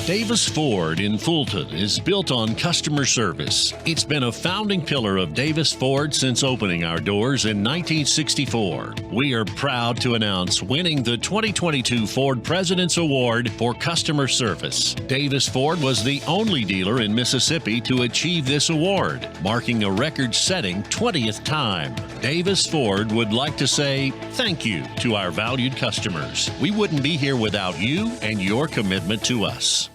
Davis Ford in Fulton is built on customer service. It's been a founding pillar of Davis Ford since opening our doors in 1964. We are proud to announce winning the 2022 Ford President's Award for Customer Service. Davis Ford was the only dealer in Mississippi to achieve this award, marking a record-setting 20th time. Davis Ford would like to say thank you to our valued customers. We wouldn't be here without you and your commitment to us.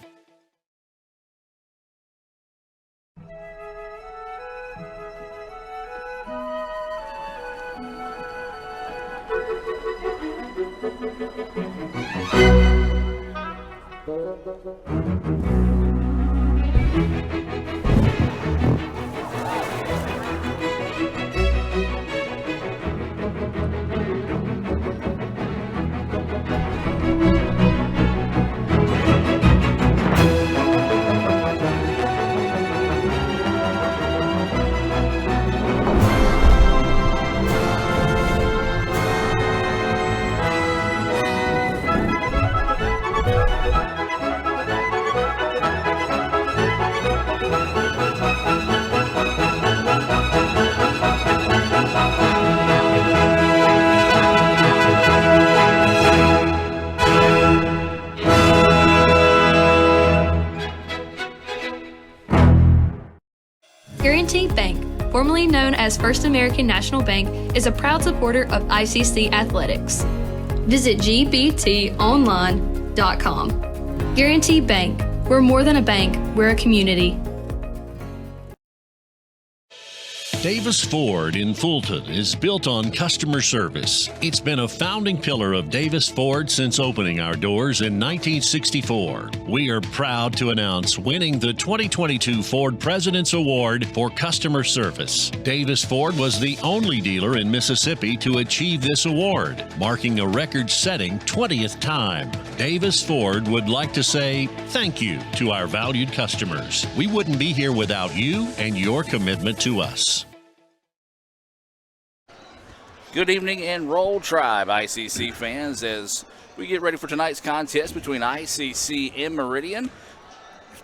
Bank, formerly known as First American National Bank, is a proud supporter of ICC athletics. Visit gbtonline.com. Guarantee Bank, we're more than a bank, we're a community. Davis Ford in Fulton is built on customer service. It's been a founding pillar of Davis Ford since opening our doors in 1964. We are proud to announce winning the 2022 Ford President's Award for Customer Service. Davis Ford was the only dealer in Mississippi to achieve this award, marking a record-setting 20th time. Davis Ford would like to say thank you to our valued customers. We wouldn't be here without you and your commitment to us. Good evening and Roll Tribe, ICC fans, as we get ready for tonight's contest between ICC and Meridian.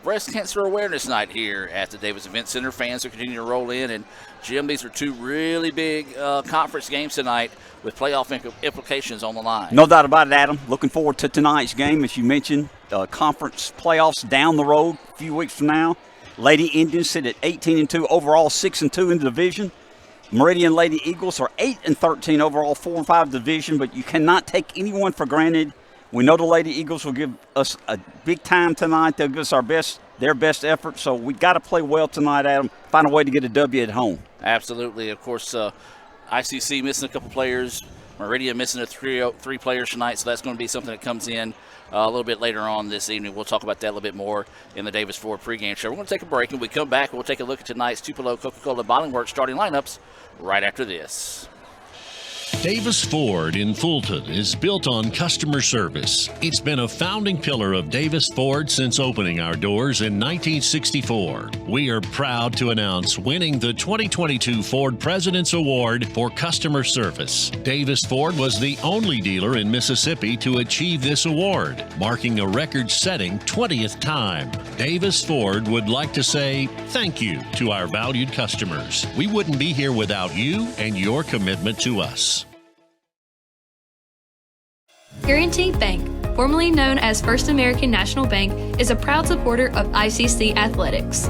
Breast Cancer Awareness Night here at the Davis Event Center. Fans are continuing to roll in, and Jim, these are two really big conference games tonight with playoff implications on the line. No doubt about it, Adam. Looking forward to tonight's game. As you mentioned, conference playoffs down the road a few weeks from now. Lady Indians sit at 18-2 overall, 6-2 in the division. Meridian Lady Eagles are 8-13 overall, 4-5 division, but you cannot take anyone for granted. We know the Lady Eagles will give us a big time tonight. They'll give us their best effort, so we got to play well tonight, Adam. Find a way to get a W at home. Absolutely. Of course, ICC missing a couple players. Meridian missing three players tonight, so that's going to be something that comes in a little bit later on this evening. We'll talk about that a little bit more in the Davis Ford pregame show. We're going to take a break, and when we come back, we'll take a look at tonight's Tupelo Coca-Cola Bottling Works starting lineups right after this. Davis Ford in Fulton is built on customer service. It's been a founding pillar of Davis Ford since opening our doors in 1964. We are proud to announce winning the 2022 Ford President's Award for Customer Service. Davis Ford was the only dealer in Mississippi to achieve this award, marking a record-setting 20th time. Davis Ford would like to say thank you to our valued customers. We wouldn't be here without you and your commitment to us. Guarantee Bank, formerly known as First American National Bank, is a proud supporter of ICC athletics.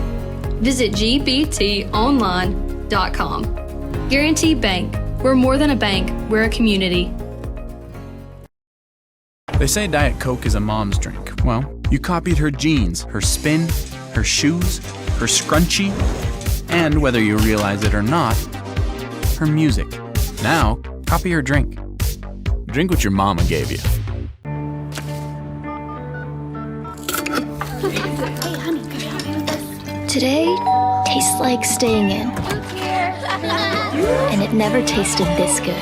Visit gbtonline.com. Guarantee Bank, we're more than a bank, we're a community. They say Diet Coke is a mom's drink. Well, you copied her jeans, her spin, her shoes, her scrunchie, and whether you realize it or not, her music. Now, copy her drink. Drink what your mama gave you. Today tastes like staying in. And it never tasted this good.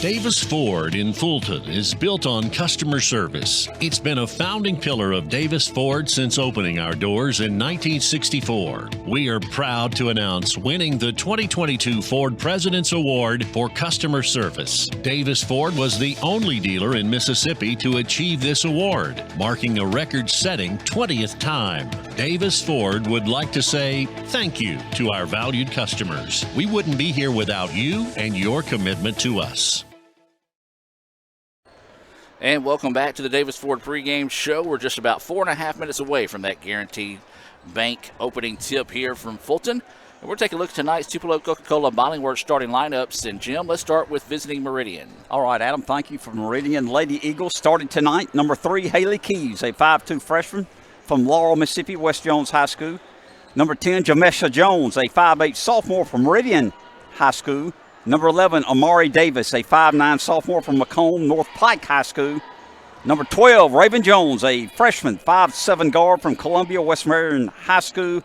Davis Ford in Fulton is built on customer service. It's been a founding pillar of Davis Ford since opening our doors in 1964. We are proud to announce winning the 2022 Ford President's Award for customer service. Davis Ford was the only dealer in Mississippi to achieve this award, marking a record-setting 20th time. Davis Ford would like to say thank you to our valued customers. We wouldn't be here without you and your commitment to us. And welcome back to the Davis Ford pregame show. We're just about 4.5 minutes away from that Guaranteed Bank opening tip here from Fulton. And we're taking a look at tonight's Tupelo Coca-Cola Bottling Works starting lineups. And Jim, let's start with visiting Meridian. All right, Adam, thank you for Meridian. Lady Eagles started tonight. Number 3, Haley Keys, a 5'2 freshman from Laurel, Mississippi, West Jones High School. Number 10, Jamesha Jones, a 5'8 sophomore from Meridian High School. Number 11, Amari Davis, a 5'9 sophomore from Macomb North Pike High School. Number 12, Raven Jones, a freshman, 5'7 guard from Columbia West Marion High School.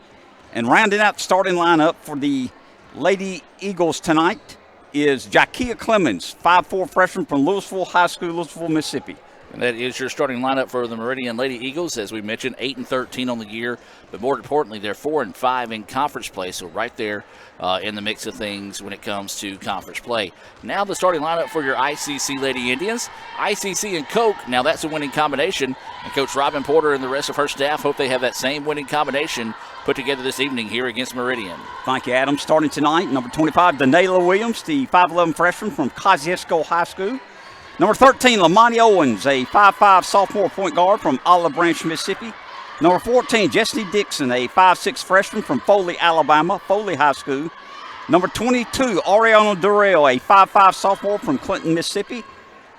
And rounding out the starting lineup for the Lady Eagles tonight is Jakia Clemens, 5'4 freshman from Louisville High School, Louisville, Mississippi. And that is your starting lineup for the Meridian Lady Eagles. As we mentioned, 8-13 on the year, but more importantly, they're 4-5 in conference play. So right there in the mix of things when it comes to conference play. Now the starting lineup for your ICC Lady Indians, ICC and Coke. Now that's a winning combination, and Coach Robin Porter and the rest of her staff hope they have that same winning combination put together this evening here against Meridian. Thank you, Adam. Starting tonight, number 25, Danayla Williams, the 5'11 freshman from Kosciuszko High School. Number 13, Lamani Owens, a 5'5 sophomore point guard from Olive Branch, Mississippi. Number 14, Jessie Dixon, a 5'6 freshman from Foley, Alabama, Foley High School. Number 22, Ariana Durrell, a 5'5 sophomore from Clinton, Mississippi.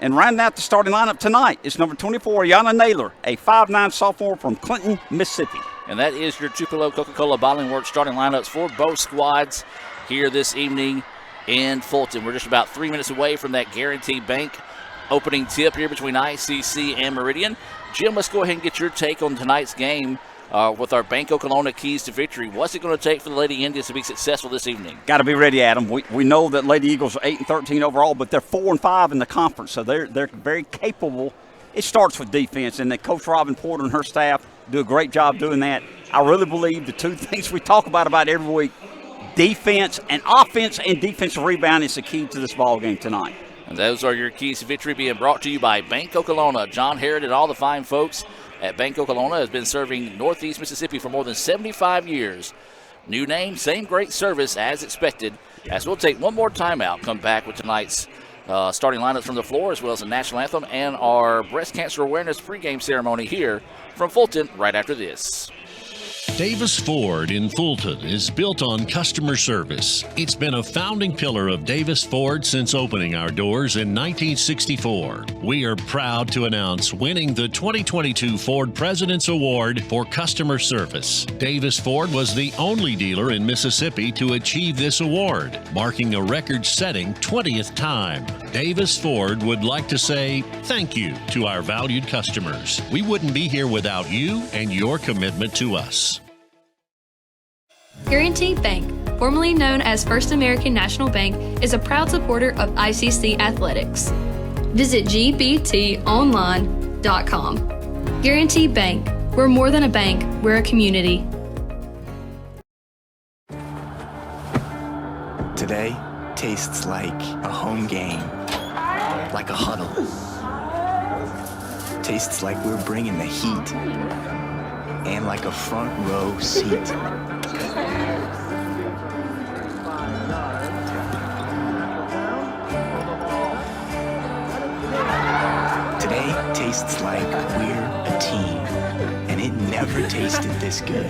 And rounding out the starting lineup tonight is number 24, Yana Naylor, a 5'9 sophomore from Clinton, Mississippi. And that is your Tupelo Coca-Cola Bottling Works starting lineups for both squads here this evening in Fulton. We're just about 3 minutes away from that Guaranteed Bank opening tip here between ICC and Meridian. Jim, let's go ahead and get your take on tonight's game with our Banco Kelowna keys to victory. What's it going to take for the Lady Indians to be successful this evening? Got to be ready, Adam. We know that Lady Eagles are 8-13 overall, but they're 4-5 in the conference, so they're very capable. It starts with defense, and that Coach Robin Porter and her staff do a great job doing that. I really believe the two things we talk about every week, defense and offense and defensive rebound, is the key to this ball game tonight. And those are your keys to victory being brought to you by Banco Kelowna. John Harrod and all the fine folks at Banco Kelowna has been serving Northeast Mississippi for more than 75 years. New name, same great service as expected. As we'll take one more timeout, come back with tonight's starting lineups from the floor, as well as the national anthem and our breast cancer awareness pregame ceremony here from Fulton right after this. Davis Ford in Fulton is built on customer service. It's been a founding pillar of Davis Ford since opening our doors in 1964. We are proud to announce winning the 2022 Ford President's Award for customer service. Davis Ford was the only dealer in Mississippi to achieve this award, marking a record-setting 20th time. Davis Ford would like to say thank you to our valued customers. We wouldn't be here without you and your commitment to us. Guaranteed Bank, formerly known as First American National Bank, is a proud supporter of ICC athletics. Visit gbtonline.com. Guaranteed Bank, we're more than a bank, we're a community. Today tastes like a home game, like a huddle. Tastes like we're bringing the heat, and like a front row seat. Today tastes like we're a team, and it never tasted this good.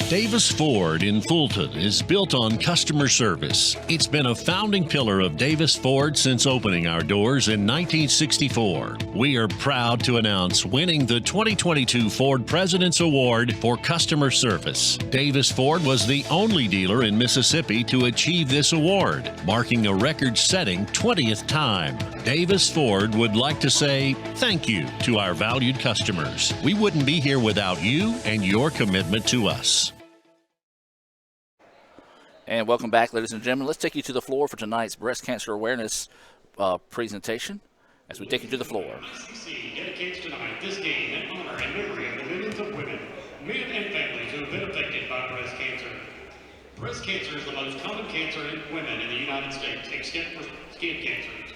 Davis Ford in Fulton is built on customer service. It's been a founding pillar of Davis Ford since opening our doors in 1964. We are proud to announce winning the 2022 Ford President's Award for customer service. Davis Ford was the only dealer in Mississippi to achieve this award, marking a record-setting 20th time. Davis Ford would like to say thank you to our valued customers. We wouldn't be here without you and your commitment to us. And welcome back, ladies and gentlemen. Let's take you to the floor for tonight's breast cancer awareness presentation as we take you to the floor. ICC dedicates tonight this game in honor and memory of the millions of women, men, and families who have been affected by breast cancer. Breast cancer is the most common cancer in women in the United States, except for skin cancers.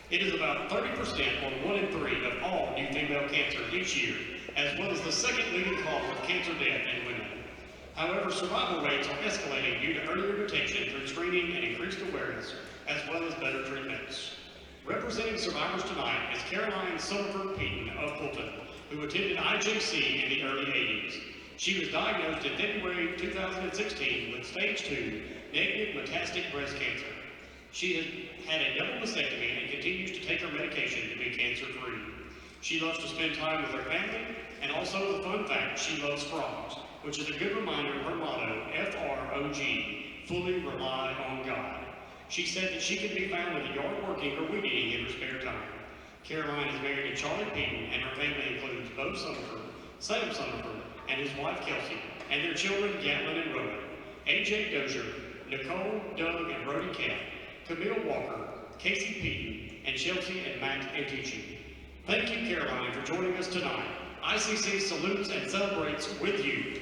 It is about 30% or 1 in 3 of all new female cancers each year, as well as the second leading cause of cancer death in women. However, survival rates are escalating due to earlier detection through screening and increased awareness, as well as better treatments. Representing survivors tonight is Caroline Summerford Peyton of Fulton, who attended IJC in the early 80s. She was diagnosed in February 2016 with stage 2 negative metastatic breast cancer. She has had a double mastectomy and continues to take her medication to be cancer-free. She loves to spend time with her family, and also the fun fact, she loves frogs, which is a good reminder of her motto, F-R-O-G, fully rely on God. She said that she can be found in the yard working or weed eating in her spare time. Caroline is married to Charlie Peyton, and her family includes Bo Summerford, Sam Summerford, and his wife Kelsey, and their children Gatlin and Rowan, AJ Dozier, Nicole, Doug, and Brody Camp, Camille Walker, Casey Peyton, and Chelsea and Matt Antucci. Thank you, Caroline, for joining us tonight. ICC salutes and celebrates with you.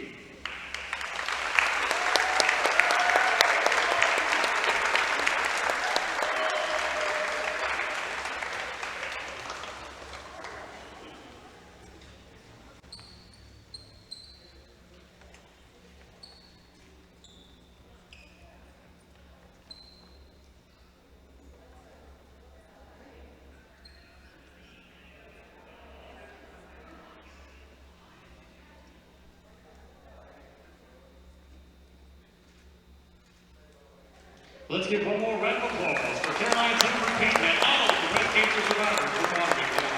Let's give one more round of applause for Caroline Summerford Peyton and all of the breast cancer survivors who are honoring tonight.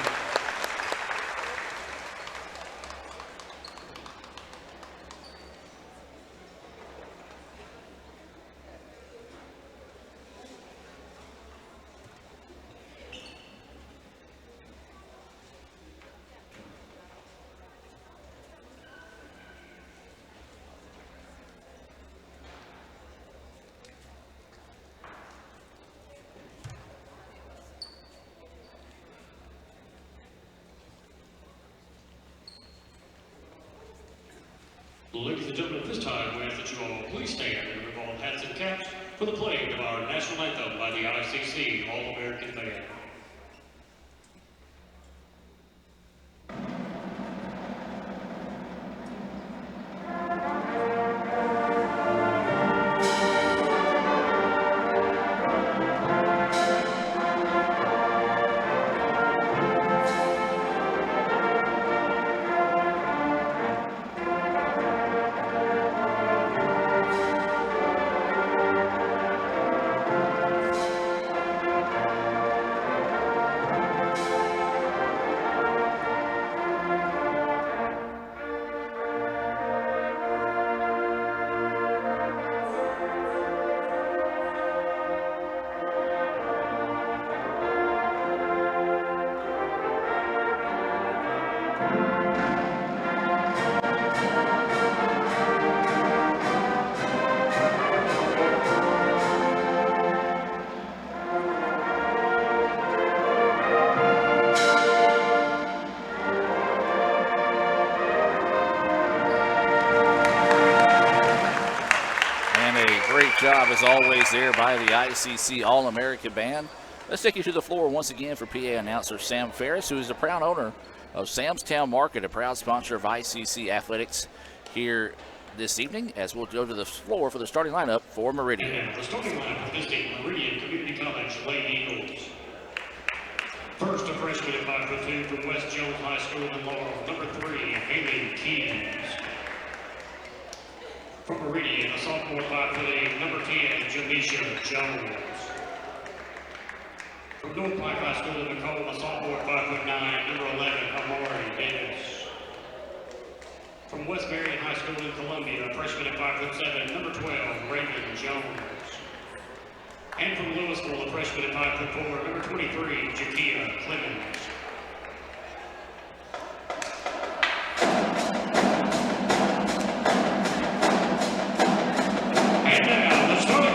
Ladies and gentlemen, at this time, we ask that you all please stand and remove all hats and caps for the playing of our national anthem by the ICC All-American Band. Job as always there by the ICC All-American Band. Let's take you to the floor once again for PA announcer Sam Ferris, who is the proud owner of Sam's Town Market, a proud sponsor of ICC Athletics here this evening, as we'll go to the floor for the starting lineup for Meridian. And the starting lineup for this game, Meridian Community College Lady Eagles. First, a freshman at 5'2" from West Jones High School in Laurel, number 3, Haley Keys. From Meridian, a sophomore 5'8", number 10, Jamisha Jones. From North Pike High School in Macomb, a sophomore 5'9", number 11, Amari Davis. From West Meridian High School in Columbia, a freshman at 5'7", number 12, Raven Jones. And from Louisville, a freshman at 5'4", number 23, Jakia Clemens. And now, the starting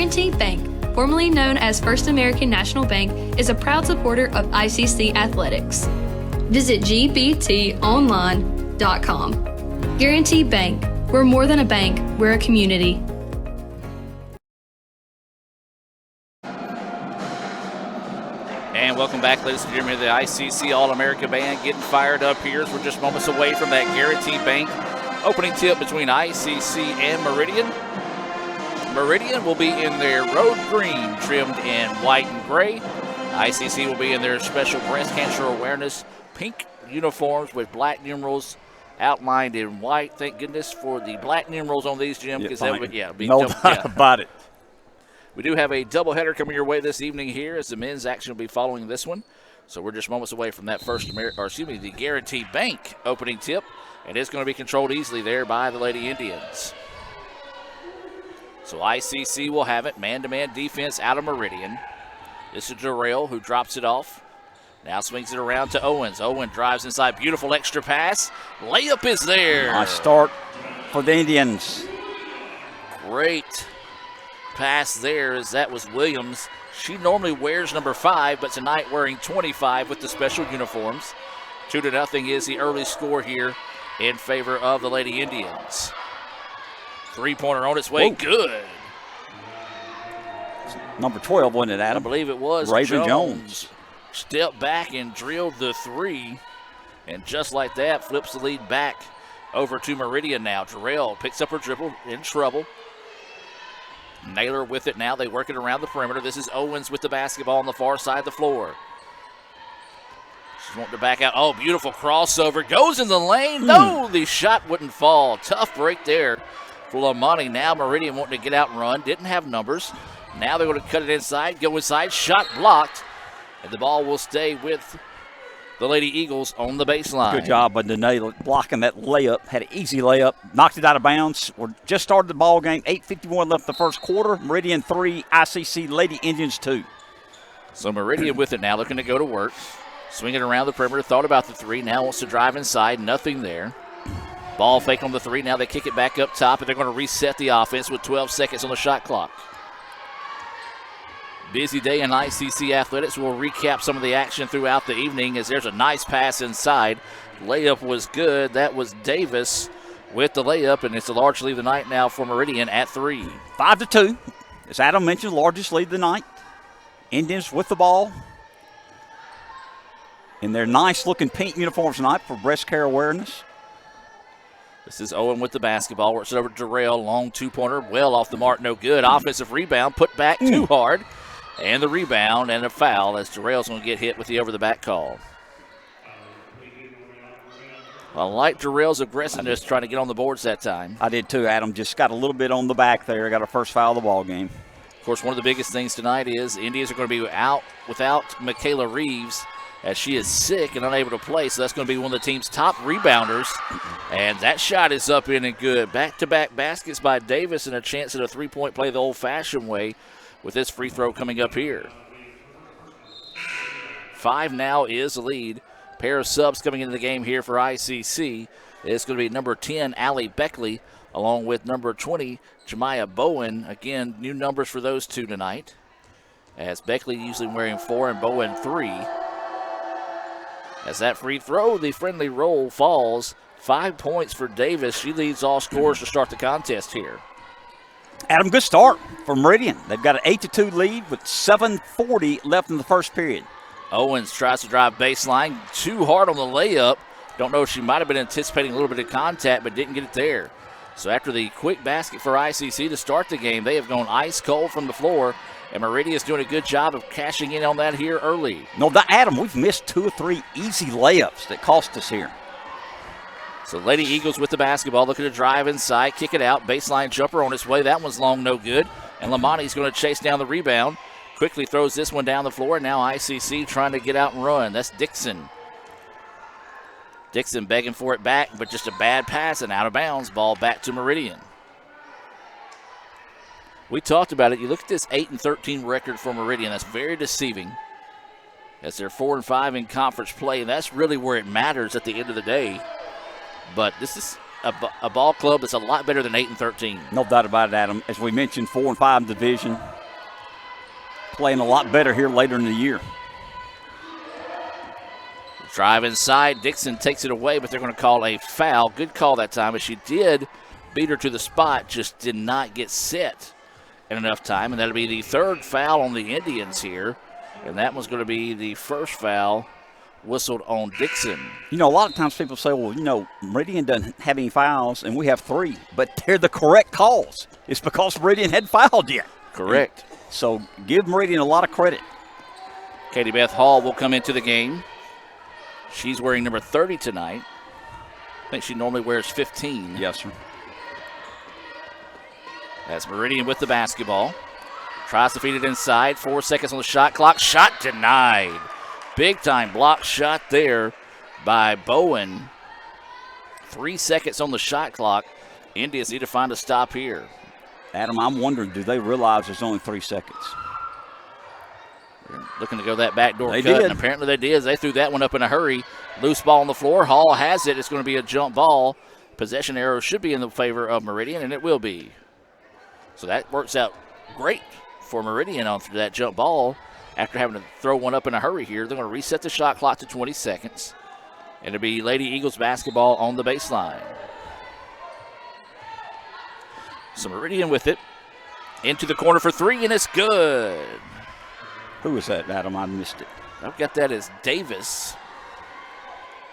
Guaranteed Bank, formerly known as First American National Bank, is a proud supporter of ICC athletics. Visit gbtonline.com. Guaranteed Bank. We're more than a bank, we're a community. And welcome back, ladies and gentlemen, to the ICC All-America Band getting fired up here as we're just moments away from that Guaranteed Bank opening tip between ICC and Meridian. Meridian will be in their road green trimmed in white and gray. ICC will be in their special breast cancer awareness pink uniforms with black numerals outlined in white. Thank goodness for the black numerals on these, Jim, because that would be no doubt about it. We do have a doubleheader coming your way this evening here as the men's action will be following this one. So we're just moments away from that the Guaranteed Bank opening tip, and it's going to be controlled easily there by the Lady Indians. So ICC will have it, man-to-man defense out of Meridian. This is Jarrell who drops it off. Now swings it around to Owens. Owen drives inside, beautiful extra pass. Layup is there. Nice start for the Indians. Great pass there as that was Williams. She normally wears number 5, but tonight wearing 25 with the special uniforms. 2-0 is the early score here in favor of the Lady Indians. Three-pointer on its way. Whoa. Good. Number 12, wasn't it, I Adam? believe it was Raven Jones. Stepped back and drilled the 3. And just like that, flips the lead back over to Meridian now. Jarrell picks up her dribble, in trouble. Naylor with it now. They work it around the perimeter. This is Owens with the basketball on the far side of the floor. She's wanting to back out. Oh, beautiful crossover. Goes in the lane. No, the shot wouldn't fall. Tough break there for Lamani. Now Meridian wanting to get out and run. Didn't have numbers. Now they're going to cut it inside. Go inside. Shot blocked. And the ball will stay with the Lady Eagles on the baseline. Good job by Naylor blocking that layup. Had an easy layup. Knocked it out of bounds. We're just started the ball game. 8:51 left the first quarter. Meridian 3, ICC Lady Indians 2. So Meridian with it now, looking to go to work. Swinging around the perimeter. Thought about the 3. Now wants to drive inside. Nothing there. Ball fake on the 3. Now they kick it back up top, and they're going to reset the offense with 12 seconds on the shot clock. Busy day in ICC athletics. We'll recap some of the action throughout the evening as there's a nice pass inside. Layup was good. That was Davis with the layup, and it's a large lead of the night now for Meridian at 3. 5-2. As Adam mentioned, largest lead of the night. Indians with the ball in their nice-looking pink uniforms tonight for breast care awareness. This is Owen with the basketball. Works it over to Jarrell. Long two-pointer. Well off the mark. No good. Offensive rebound. Put back too hard. And the rebound and a foul as Jarrell's going to get hit with the over-the-back call. I like Jarrell's aggressiveness trying to get on the boards that time. I did too, Adam. Just got a little bit on the back there. Got a first foul of the ball game. Of course, one of the biggest things tonight is the Indians are going to be out without Michaela Reeves as she is sick and unable to play. So that's going to be one of the team's top rebounders. And that shot is up in and good. Back-to-back baskets by Davis and a chance at a three-point play the old-fashioned way with this free throw coming up here. 5 now is the lead. Pair of subs coming into the game here for ICC. It's going to be number 10, Allie Beckley, along with number 20, Jemiah Bowen. Again, new numbers for those two tonight. As Beckley usually wearing 4 and Bowen 3. As that free throw, the friendly roll falls. 5 points for Davis. She leads all scorers to start the contest here. Adam, good start for Meridian. They've got an 8-2 lead with 7:40 left in the first period. Owens tries to drive baseline. Too hard on the layup. Don't know if she might have been anticipating a little bit of contact, but didn't get it there. So after the quick basket for ICC to start the game, they have gone ice cold from the floor, and Meridian is doing a good job of cashing in on that here early. No, Adam, we've missed 2 or 3 easy layups that cost us here. So Lady Eagles with the basketball, looking to drive inside, kick it out, baseline jumper on its way. That one's long, no good. And Lamani's going to chase down the rebound. Quickly throws this one down the floor. Now ICC trying to get out and run. That's Dixon. Dixon begging for it back, but just a bad pass and out of bounds. Ball back to Meridian. We talked about it. You look at this 8-13 record for Meridian. That's very deceiving. As they're 4-5 in conference play, and that's really where it matters at the end of the day. But this is a ball club that's a lot better than 8-13. No doubt about it, Adam. As we mentioned, 4-5 division. playing a lot better here later in the year. Drive inside. Dixon takes it away, but they're going to call a foul. Good call that time, but she did beat her to the spot, just did not get set in enough time, and that'll be the third foul on the Indians here, and that was going to be the first foul whistled on Dixon. You know, a lot of times people say, well, you know, Meridian doesn't have any fouls, and we have 3, but they're the correct calls. It's because Meridian hadn't fouled yet. Correct. So give Meridian a lot of credit. Katie Beth Hall will come into the game. She's wearing number 30 tonight. I think she normally wears 15. Yes, sir. That's Meridian with the basketball. Tries to feed it inside. 4 seconds on the shot clock. Shot denied. Big time block shot there by Bowen. 3 seconds on the shot clock. Indians need to find a stop here. Adam, I'm wondering, do they realize there's only 3 seconds? They're looking to go that backdoor They cut, did. and apparently they did. They threw that one up in a hurry. Loose ball on the floor. Hall has it. It's going to be a jump ball. Possession arrow should be in the favor of Meridian, and it will be. So that works out great for Meridian on that jump ball. After having to throw one up in a hurry here, they're going to reset the shot clock to 20 seconds. And it'll be Lady Eagles basketball on the baseline. So Meridian with it. Into the corner for 3, and it's good. Who was that, Adam? I missed it. I've got that as Davis.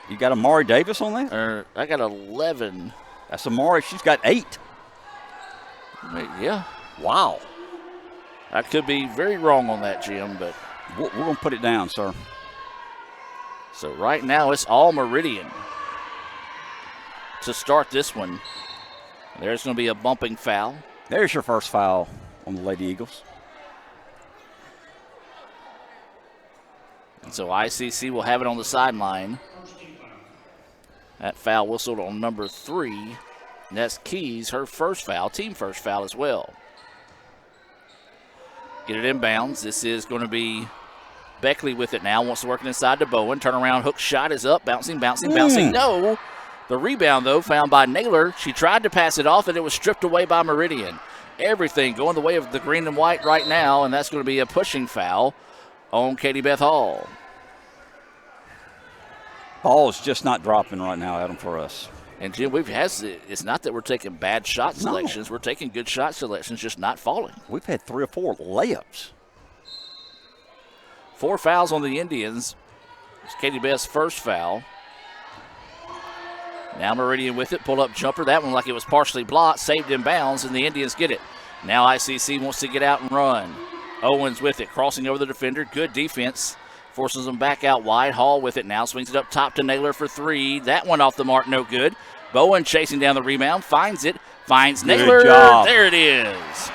You got Amari Davis on there? I got 11. That's Amari. She's got 8. Yeah. Wow. I could be very wrong on that, Jim, but We're going to put it down, sir. so right now it's all Meridian to start this one. There's going to be a bumping foul. There's your first foul on the Lady Eagles. And so ICC will have it on the sideline. That foul whistled on number 3. And that's Keys, her first foul, team first foul as well. Get it inbounds. This is going to be Beckley with it now. Wants to work it inside to Bowen. Turnaround hook shot is up. Bouncing. No. The rebound, though, found by Naylor. She tried to pass it off, and it was stripped away by Meridian. Everything going the way of the green and white right now, and that's going to be a pushing foul on Katie Beth Hall. Ball is just not dropping right now, Adam, for us. And, Jim, it's not that we're taking bad shot selections. We're taking good shot selections, just not falling. We've had 3 or 4 layups. 4 fouls on the Indians. It's Katie Beth's first foul. Now Meridian with it. Pull-up jumper. That one like it was partially blocked. Saved in bounds, and the Indians get it. Now ICC wants to get out and run. Owens with it. Crossing over the defender. Good defense. Forces them back out wide. Hall with it now. Swings it up top to Naylor for 3. That one off the mark. No good. Bowen chasing down the rebound. Finds it. Finds Naylor. Job. There it is.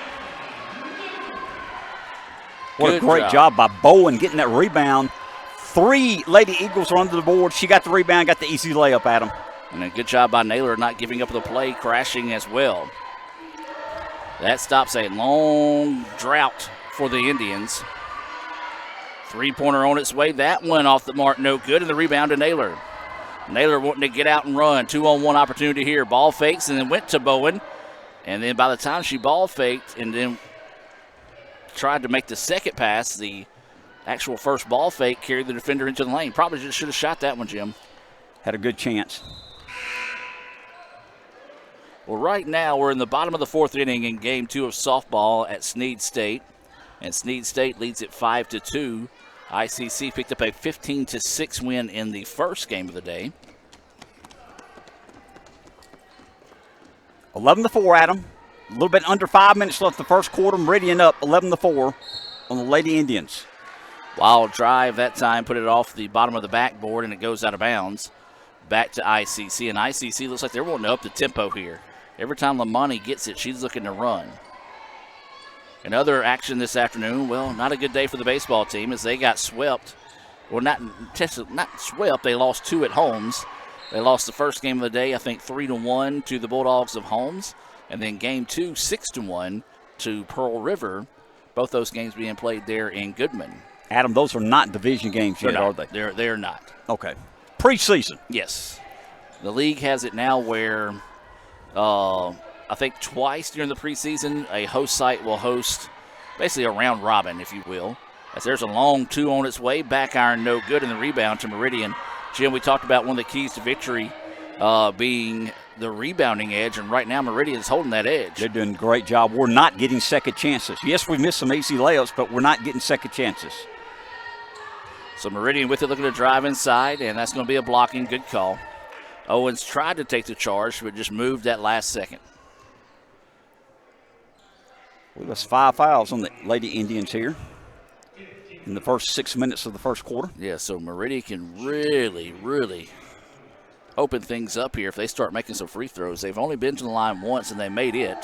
What a great job by Bowen getting that rebound. 3 Lady Eagles are under the board. She got the rebound, got the easy layup, Adam. And a good job by Naylor not giving up the play, crashing as well. That stops a long drought for the Indians. 3-pointer on its way. That one off the mark, no good, and the rebound to Naylor. Naylor wanting to get out and run. 2-on-1 opportunity here. Ball fakes and then went to Bowen. And then by the time she ball faked and then tried to make the second pass, the actual first ball fake carried the defender into the lane. Probably just should have shot that one, Jim. Had a good chance. Well, right now we're in the bottom of the 4th inning in Game 2 of softball at Snead State. And Snead State leads it 5-2. ICC picked up a 15-6 win in the first game of the day. 11-4, Adam. A little bit under 5 minutes left the first quarter. Meridian up 11-4 on the Lady Indians. Wild drive that time, put it off the bottom of the backboard, and it goes out of bounds. Back to ICC, and ICC looks like they're wanting to up the tempo here. Every time Lamani gets it, she's looking to run. In other action this afternoon, well, not a good day for the baseball team as they got swept. Well, not swept. They lost 2 at Holmes. They lost the first game of the day, I think 3-1 to the Bulldogs of Holmes. And then game 2, 6-1 to Pearl River. Both those games being played there in Goodman. Adam, those are not division games yet, are they? They're not. Okay. Preseason. Yes. The league has it now where I think twice during the preseason a host site will host basically a round robin, if you will. As there's a long two on its way, back iron no good, and the rebound to Meridian. Jim, we talked about one of the keys to victory being the rebounding edge, and right now Meridian's holding that edge. They're doing a great job. We're not getting second chances. Yes, we missed some easy layups, but we're not getting second chances. So Meridian with it, looking to drive inside, and that's going to be a blocking. Good call. Owens tried to take the charge, but just moved that last second. Well, that's 5 fouls on the Lady Indians here in the first 6 minutes of the first quarter. Yeah, so Meridian can really open things up here if they start making some free throws. They've only been to the line once, and they made it.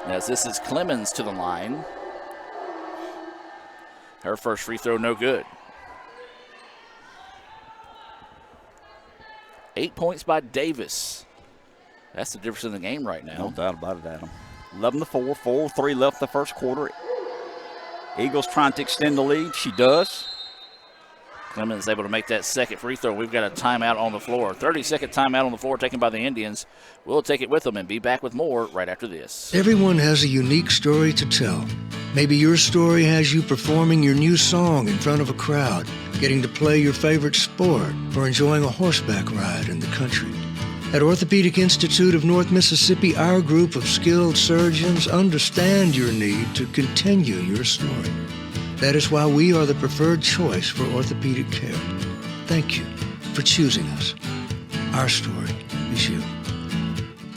As this is Clemens to the line. Her first free throw, no good. 8 points by Davis. That's the difference in the game right now. No doubt about it, Adam. 11-4, 4-3 left the first quarter. Eagles trying to extend the lead. She does. Clemens able to make that second free throw. We've got a timeout on the floor. 30-second timeout on the floor taken by the Indians. We'll take it with them and be back with more right after this. Everyone has a unique story to tell. Maybe your story has you performing your new song in front of a crowd, getting to play your favorite sport, or enjoying a horseback ride in the country. At Orthopedic Institute of North Mississippi, our group of skilled surgeons understand your need to continue your story. That is why we are the preferred choice for orthopedic care. Thank you for choosing us. Our story is you.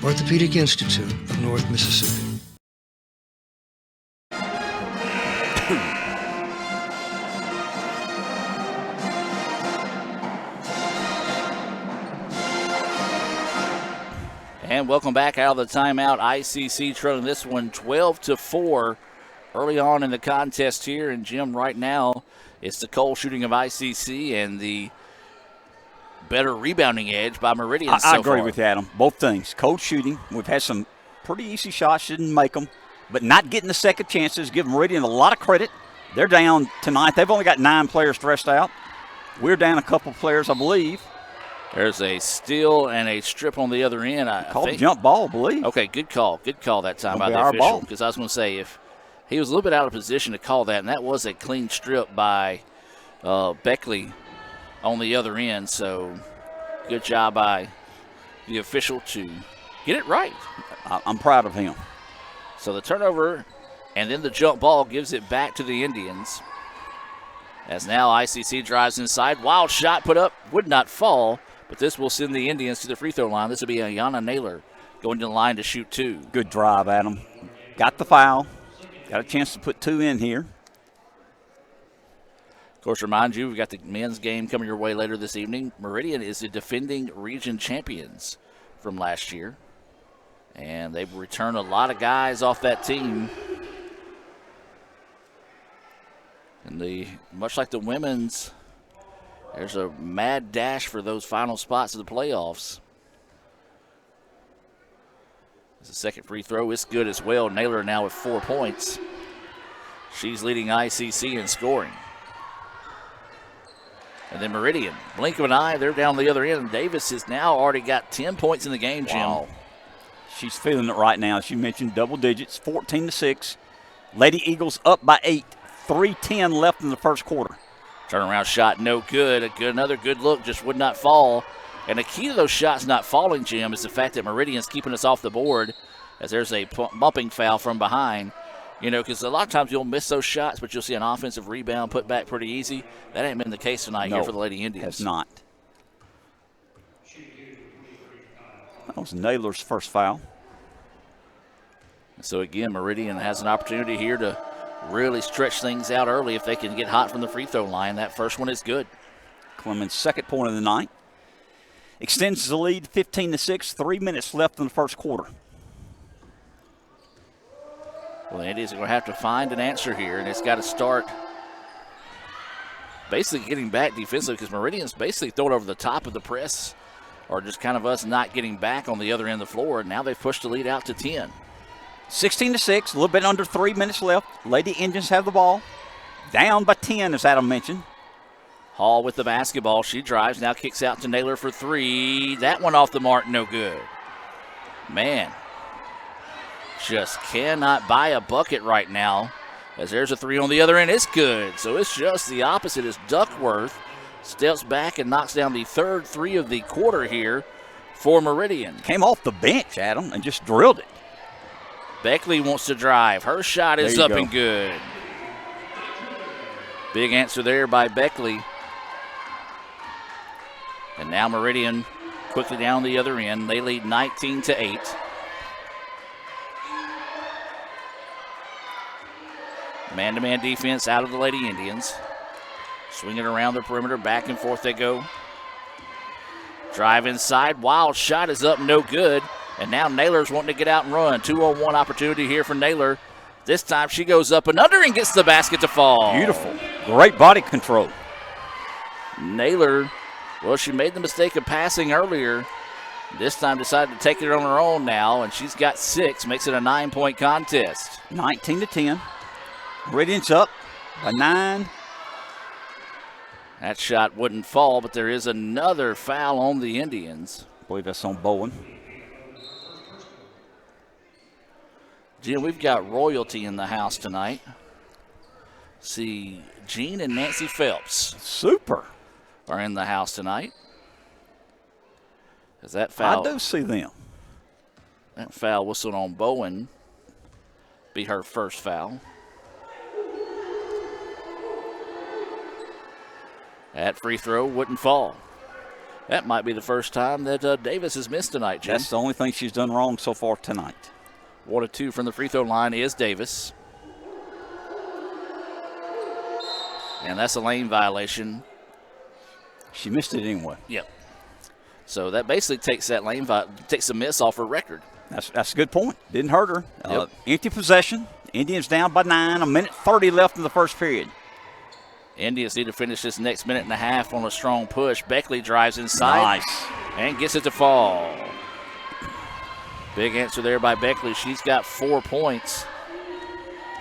Orthopedic Institute of North Mississippi. And welcome back out of the timeout. ICC trailing this one 12-4 early on in the contest here. And Jim, right now, it's the cold shooting of ICC and the better rebounding edge by Meridian. I agree with you, Adam. Both things. Cold shooting. We've had some pretty easy shots, didn't make them, but not getting the second chances. Give Meridian a lot of credit. They're down tonight. They've only got 9 players stressed out. We're down a couple players, I believe. There's a steal and a strip on the other end. I think. Jump ball, I believe. Okay, good call. Good call that time by the official. Because I was going to say, if he was a little bit out of position to call that, and that was a clean strip by Beckley on the other end. So good job by the official to get it right. I'm proud of him. So the turnover and then the jump ball gives it back to the Indians. As now ICC drives inside. Wild shot put up, would not fall. But this will send the Indians to the free throw line. This will be Ayana Naylor going to the line to shoot 2. Good drive, Adam. Got the foul. Got a chance to put 2 in here. Of course, remind you, we've got the men's game coming your way later this evening. Meridian is the defending region champions from last year. And they've returned a lot of guys off that team. And much like the women's, there's a mad dash for those final spots of the playoffs. It's a second free throw. It's good as well. Naylor now with 4 points. She's leading ICC in scoring. And then Meridian, blink of an eye, they're down the other end. Davis has now already got 10 points in the game, Jim. Wow. She's feeling it right now. As you mentioned, double digits, 14-6. Lady Eagles up by 8. 3:10 left in the first quarter. Turnaround shot, no good. Another good look, just would not fall. And the key to those shots not falling, Jim, is the fact that Meridian's keeping us off the board as there's a bumping foul from behind. You know, because a lot of times you'll miss those shots, but you'll see an offensive rebound put back pretty easy. That ain't been the case tonight here for the Lady Indians. Has not. That was Naylor's first foul. So, again, Meridian has an opportunity here to really stretch things out early if they can get hot from the free throw line. That first one is good. Clemens' second point of the night. Extends the lead 15-6. 3 minutes left in the first quarter. Well, the Indians are going to have to find an answer here, and it's got to start basically getting back defensively because Meridian's basically thrown over the top of the press or just kind of us not getting back on the other end of the floor. Now they've pushed the lead out to 10. 16-6, a little bit under 3 minutes left. Lady Indians have the ball. Down by 10, as Adam mentioned. Hall with the basketball. She drives, now kicks out to Naylor for 3. That one off the mark, no good. Man, just cannot buy a bucket right now As there's a three on the other end, it's good. So it's just the opposite as Duckworth steps back and knocks down the third three of the quarter here for Meridian. Came off the bench, Adam, and just drilled it. Beckley wants to drive. Her shot is up and good. Big answer there by Beckley. And now Meridian quickly down the other end. They lead 19-8. Man-to-man defense out of the Lady Indians. Swinging around the perimeter, back and forth they go. Drive inside, wild shot is up, no good. And now Naylor's wanting to get out and run. 2-on-1 opportunity here for Naylor. This time she goes up and under and gets the basket to fall. Beautiful. Great body control. Naylor, well, she made the mistake of passing earlier. This time decided to take it on her own now, and she's got 6, makes it a 9-point contest. 19-10. Meridian's up by 9. That shot wouldn't fall, but there is another foul on the Indians. I believe that's on Bowen. Jim, we've got royalty in the house tonight. See, Jean and Nancy Phelps. Super. Are in the house tonight. Is that foul? I do see them. That foul whistled on Bowen. Be her first foul. That free throw wouldn't fall. That might be the first time that Davis has missed tonight, Jim. That's the only thing she's done wrong so far tonight. 1 of 2 from the free throw line is Davis. And that's a lane violation. She missed it anyway. Yep. So that basically takes that lane takes a miss off her record. That's a good point. Didn't hurt her. Yep. Empty possession. Indians down by 9. 1:30 left in the first period. Indians need to finish this next minute and a half on a strong push. Beckley drives inside. Nice. And gets it to fall. Big answer there by Beckley. She's got 4 points.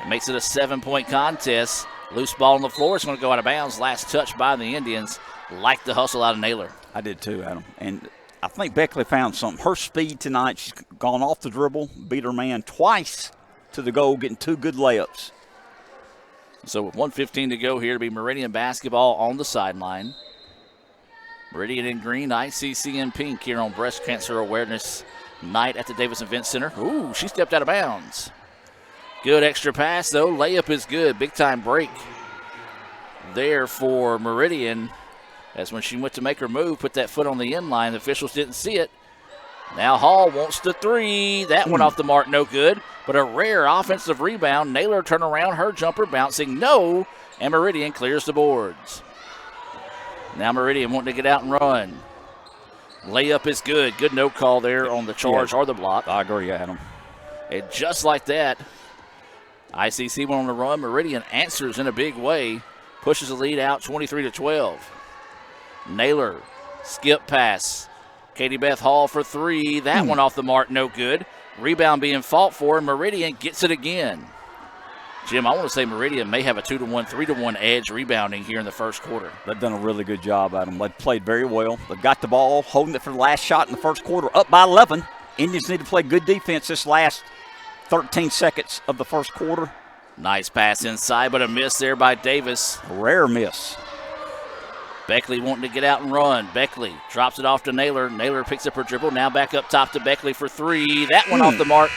It makes it a 7-point contest. Loose ball on the floor. It's going to go out of bounds. Last touch by the Indians. Like the hustle out of Naylor. I did too, Adam. And I think Beckley found something. Her speed tonight, she's gone off the dribble, beat her man twice to the goal, getting 2 good layups. So with 1:15 to go here to be Meridian basketball on the sideline. Meridian in green, ICC in pink here on Breast Cancer Awareness Night at the Davis Event Center. Ooh, she stepped out of bounds. Good extra pass, though. Layup is good. Big-time break there for Meridian. As when she went to make her move, put that foot on the end line, the officials didn't see it. Now Hall wants the 3. That went off the mark, no good. But a rare offensive rebound. Naylor turn around, her jumper bouncing, no. And Meridian clears the boards. Now Meridian wanting to get out and run. Layup is good. Good no call there on the charge or the block. I agree, Adam. And just like that, ICC went on the run. Meridian answers in a big way. Pushes the lead out 23-12. Naylor, skip pass. Katie Beth Hall for 3. That one off the mark, no good. Rebound being fought for, and Meridian gets it again. Jim, I want to say Meridian may have a 2-1, 3-1 edge rebounding here in the first quarter. They've done a really good job, Adam. They've played very well. They've got the ball, holding it for the last shot in the first quarter, up by 11. Indians need to play good defense this last 13 seconds of the first quarter. Nice pass inside, but a miss there by Davis. A rare miss. Beckley wanting to get out and run. Beckley drops it off to Naylor. Naylor picks up her dribble. Now back up top to Beckley for 3. That one off the mark.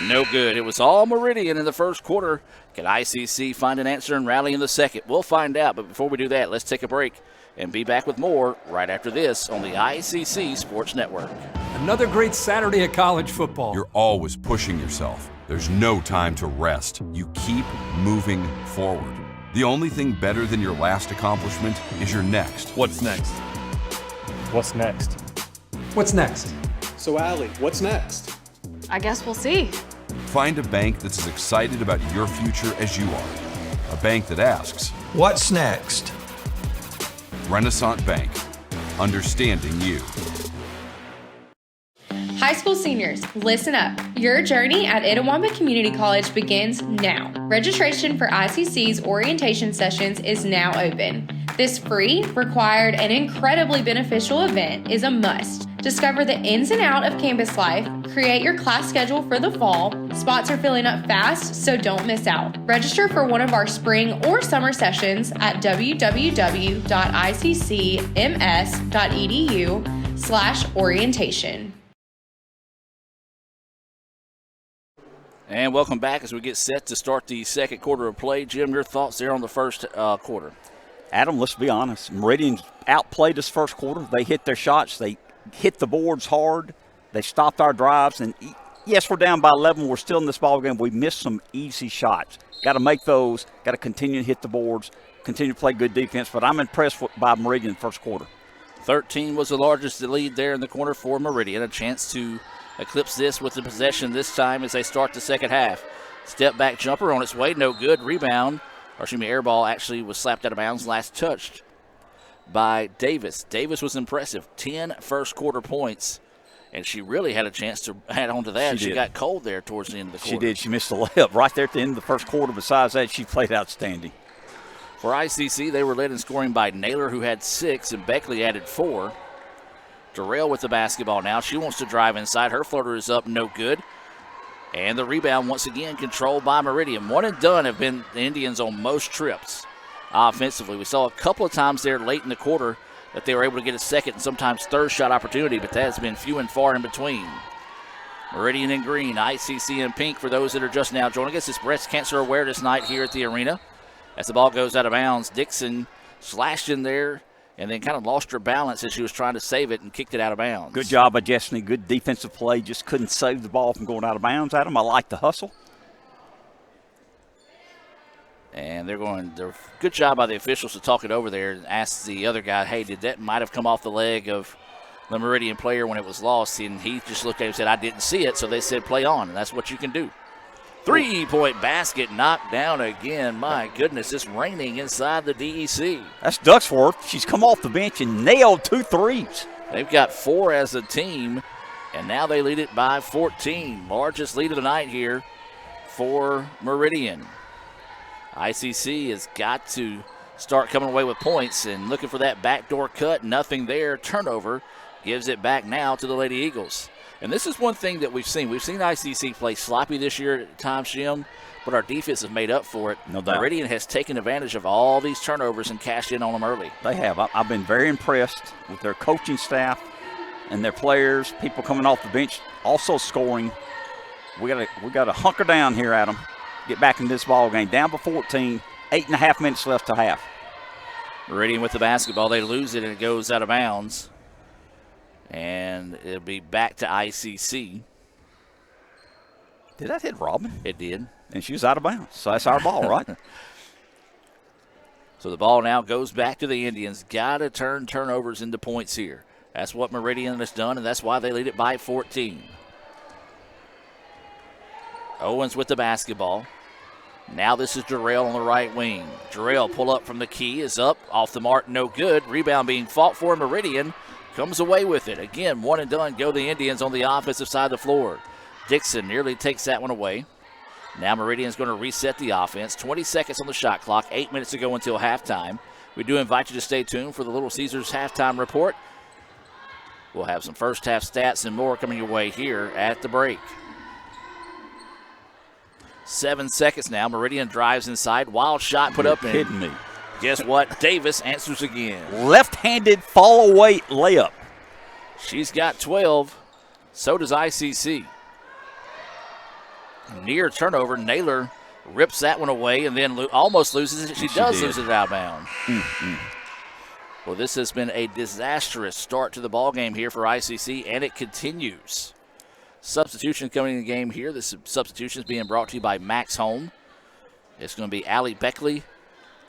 No good. It was all Meridian in the first quarter. Can ICC find an answer and rally in the second? We'll find out. But before we do that, let's take a break and be back with more right after this on the ICC Sports Network. Another great Saturday of college football. You're always pushing yourself. There's no time to rest. You keep moving forward. The only thing better than your last accomplishment is your next. What's next? What's next? What's next? So, Allie, what's next? I guess we'll see. Find a bank that's as excited about your future as you are. A bank that asks, what's next? Renaissance Bank. Understanding you. High school seniors, listen up. Your journey at Itawamba Community College begins now. Registration for ICC's orientation sessions is now open. This free, required, and incredibly beneficial event is a must. Discover the ins and outs of campus life, create your class schedule for the fall. Spots are filling up fast, so don't miss out. Register for one of our spring or summer sessions at www.iccms.edu/orientation. And welcome back as we get set to start the second quarter of play. Jim, your thoughts there on the first quarter? Adam, let's be honest. Meridian outplayed us first quarter. They hit their shots. They hit the boards hard. They stopped our drives. And, yes, we're down by 11. We're still in this ball game. We missed some easy shots. Got to make those. Got to continue to hit the boards, continue to play good defense. But I'm impressed by Meridian first quarter. 13 was the largest lead there in the corner for Meridian. A chance to eclipse this with the possession this time as they start the second half. Step back jumper on its way, no good. Rebound, air ball actually was slapped out of bounds, last touched by Davis. Davis was impressive, 10 first quarter points, and she really had a chance to add on to that. She got cold there towards the end of the quarter. She did. She missed the layup right there at the end of the first quarter. Besides that, she played outstanding. For ICC, they were led in scoring by Naylor, who had 6, and Beckley added 4. Durrell with the basketball now. She wants to drive inside. Her floater is up, no good. And the rebound once again controlled by Meridian. One and done have been the Indians on most trips offensively. We saw a couple of times there late in the quarter that they were able to get a second and sometimes third shot opportunity, but that has been few and far in between. Meridian in green, ICC in pink for those that are just now joining us. It's Breast Cancer Awareness Night here at the arena. As the ball goes out of bounds, Dixon slashed in there and then kind of lost her balance as she was trying to save it and kicked it out of bounds. Good job by Destiny. Good defensive play. Just couldn't save the ball from going out of bounds, Adam. I like the hustle. And they're good job by the officials to talk it over there and ask the other guy, hey, did that might have come off the leg of the Meridian player when it was lost? And he just looked at him and said, I didn't see it. So they said, play on. And that's what you can do. 3-point basket knocked down again. My goodness, it's raining inside the DEC. That's Ducksworth. She's come off the bench and nailed 2 threes. They've got 4 as a team, and now they lead it by 14. Largest lead of the night here for Meridian. ICC has got to start coming away with points and looking for that backdoor cut. Nothing there. Turnover gives it back now to the Lady Eagles. And this is one thing that we've seen. We've seen ICC play sloppy this year at times, Jim, but our defense has made up for it. No doubt. Meridian has taken advantage of all these turnovers and cashed in on them early. They have. I've been very impressed with their coaching staff and their players, people coming off the bench, also scoring. We got to hunker down here, Adam. Get back in this ball game. Down by 14, 8.5 minutes left to half. Meridian with the basketball. They lose it, and it goes out of bounds. And it'll be back to ICC. Did that hit Robin? It did. And she was out of bounds. So that's our ball, right? So the ball now goes back to the Indians. Got to turn turnovers into points here. That's what Meridian has done, and that's why they lead it by 14. Owens with the basketball. Now this is Durrell on the right wing. Durrell pull up from the key, is up, off the mark, no good. Rebound being fought for Meridian. Comes away with it. Again, one and done go the Indians on the offensive side of the floor. Dixon nearly takes that one away. Now Meridian's going to reset the offense. 20 seconds on the shot clock, 8 minutes to go until halftime. We do invite you to stay tuned for the Little Caesars halftime report. We'll have some first half stats and more coming your way here at the break. 7 seconds now. Meridian drives inside. Wild shot put up. You're kidding me. Guess what? Davis answers again. Left-handed fall-away layup. She's got 12. So does ICC. Near turnover. Naylor rips that one away and then almost loses it. She does lose it out of bounds. Well, this has been a disastrous start to the ball game here for ICC, and it continues. Substitution coming in the game here. This substitution is being brought to you by Max Home. It's going to be Allie Beckley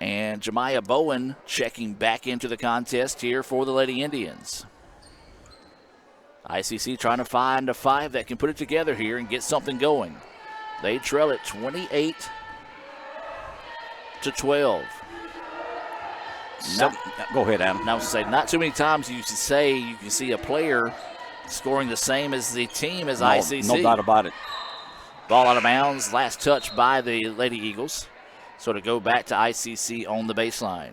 and Jemiah Bowen checking back into the contest here for the Lady Indians. ICC trying to find a 5 that can put it together here and get something going. They trail it 28-12. Go ahead, Adam. And I was going to say, not too many times you can see a player scoring the same as the team as ICC. No doubt about it. Ball out of bounds. Last touch by the Lady Eagles. So to go back to ICC on the baseline.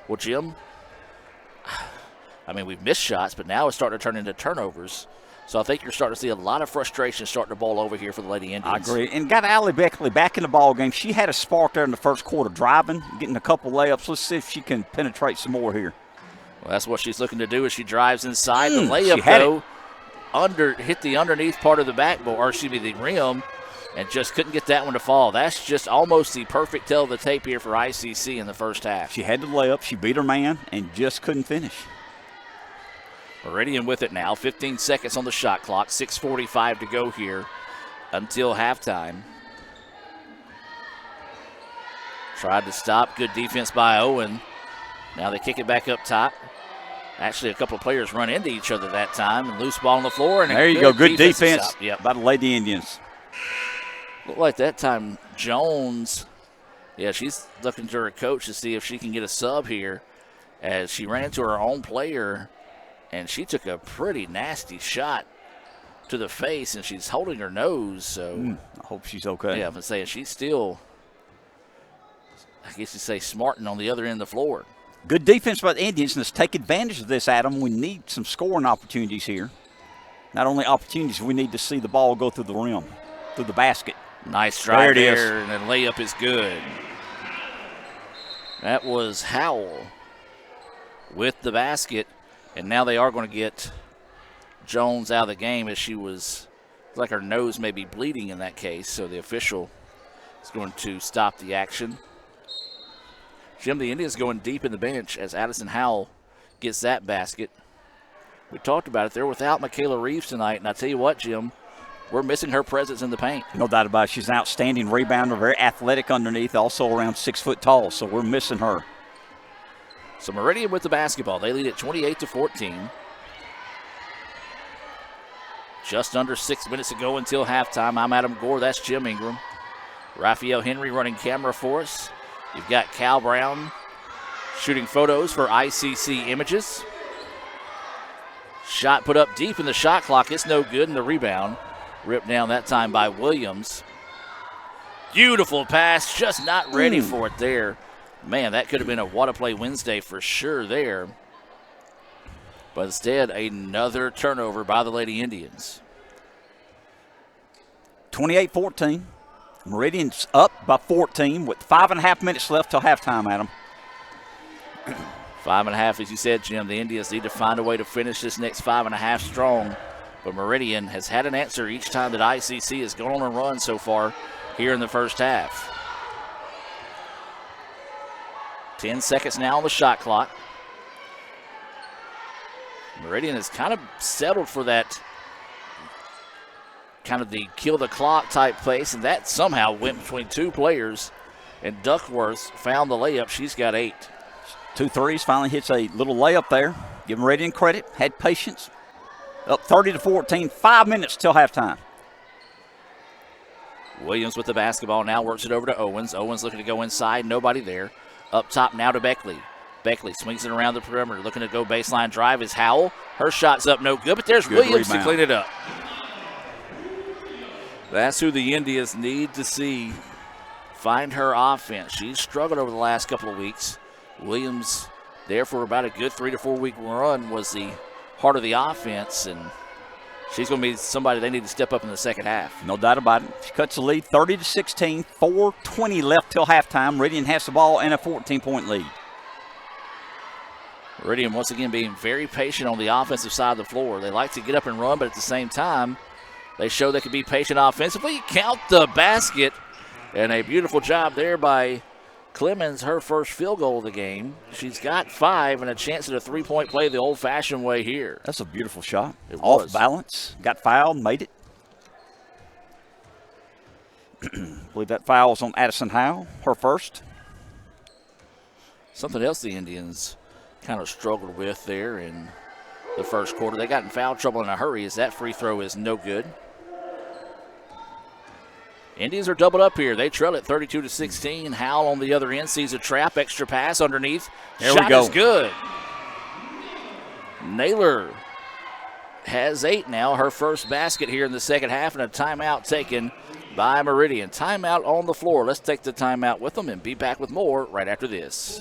Well, Jim, I mean, we've missed shots, but now it's starting to turn into turnovers. So I think you're starting to see a lot of frustration starting to boil over here for the Lady Indians. I agree. And got Allie Beckley back in the ball game. She had a spark there in the first quarter, driving, getting a couple layups. Let's see if she can penetrate some more here. Well, that's what she's looking to do as she drives inside. The layup, though, hit the underneath part of the backboard, or excuse me, the rim, and just couldn't get that one to fall. That's just almost the perfect tell of the tape here for ICC in the first half. She had the layup. She beat her man and just couldn't finish. Meridian with it now. 15 seconds on the shot clock. 6:45 to go here until halftime. Tried to stop. Good defense by Owen. Now they kick it back up top. Actually, a couple of players run into each other that time. And loose ball on the floor. And there you go. Good defense by the Lady Indians. Looked like that time Jones, she's looking to her coach to see if she can get a sub here as she ran into her own player. And she took a pretty nasty shot to the face, and she's holding her nose. So I hope she's okay. Yeah, I'm saying she's still, I guess you say, smarting on the other end of the floor. Good defense by the Indians. Let's take advantage of this, Adam. We need some scoring opportunities here. Not only opportunities, we need to see the ball go through the rim, through the basket. Nice drive there, and the layup is good. That was Howell with the basket. And now they are going to get Jones out of the game as she was, like her nose may be bleeding in that case. So the official is going to stop the action. Jim, the Indians going deep in the bench as Addison Howell gets that basket. We talked about it. They're without Michaela Reeves tonight. And I tell you what, Jim, we're missing her presence in the paint. No doubt about it. She's an outstanding rebounder, very athletic underneath, also around 6 foot tall. So we're missing her. So Meridian with the basketball. They lead at 28-14. Just under 6 minutes to go until halftime. I'm Adam Gore. That's Jim Ingram. Raphael Henry running camera for us. You've got Cal Brown shooting photos for ICC Images. Shot put up deep in the shot clock. It's no good, and the rebound ripped down that time by Williams. Beautiful pass, just not ready for it there. Man, that could have been a What a Play Wednesday for sure there. But instead, another turnover by the Lady Indians. 28-14. Meridian's up by 14 with 5.5 minutes left till halftime, Adam. 5.5, as you said, Jim. The Indians need to find a way to finish this next 5.5 strong. But Meridian has had an answer each time that ICC has gone on a run so far here in the first half. 10 seconds now on the shot clock. Meridian has kind of settled for that kind of the kill the clock type place, and that somehow went between two players, and Duckworth found the layup. She's got 8. 2 threes, finally hits a little layup there. Give Meridian credit, had patience. Up 30-14, 5 minutes till halftime. Williams with the basketball now works it over to Owens. Owens looking to go inside, nobody there. Up top now to Beckley. Beckley swings it around the perimeter, looking to go baseline drive is Howell. Her shot's up no good, but there's Williams to clean it up. That's who the Indians need to see find her offense. She's struggled over the last couple of weeks. Williams there for about a good 3 to 4 week run was the heart of the offense, and she's going to be somebody they need to step up in the second half. No doubt about it. She cuts the lead 30-16, 4:20 left till halftime. Meridian has the ball and a 14-point lead. Meridian once again being very patient on the offensive side of the floor. They like to get up and run, but at the same time, they show they can be patient offensively. Count the basket, and a beautiful job there by Clemens, her first field goal of the game. She's got 5 and a chance at a three-point play the old-fashioned way here. That's a beautiful shot. It Off was. balance, got fouled, made it. I believe that foul was on Addison Howell, her first. Something else the Indians kind of struggled with there in the first quarter. They got in foul trouble in a hurry as that free throw is no good. Indians are doubled up here. They trail it 32-16. Howell on the other end sees a trap. Extra pass underneath. There Shot we go. is good. Naylor has 8 now. Her first basket here in the second half, and a timeout taken by Meridian. Timeout on the floor. Let's take the timeout with them and be back with more right after this.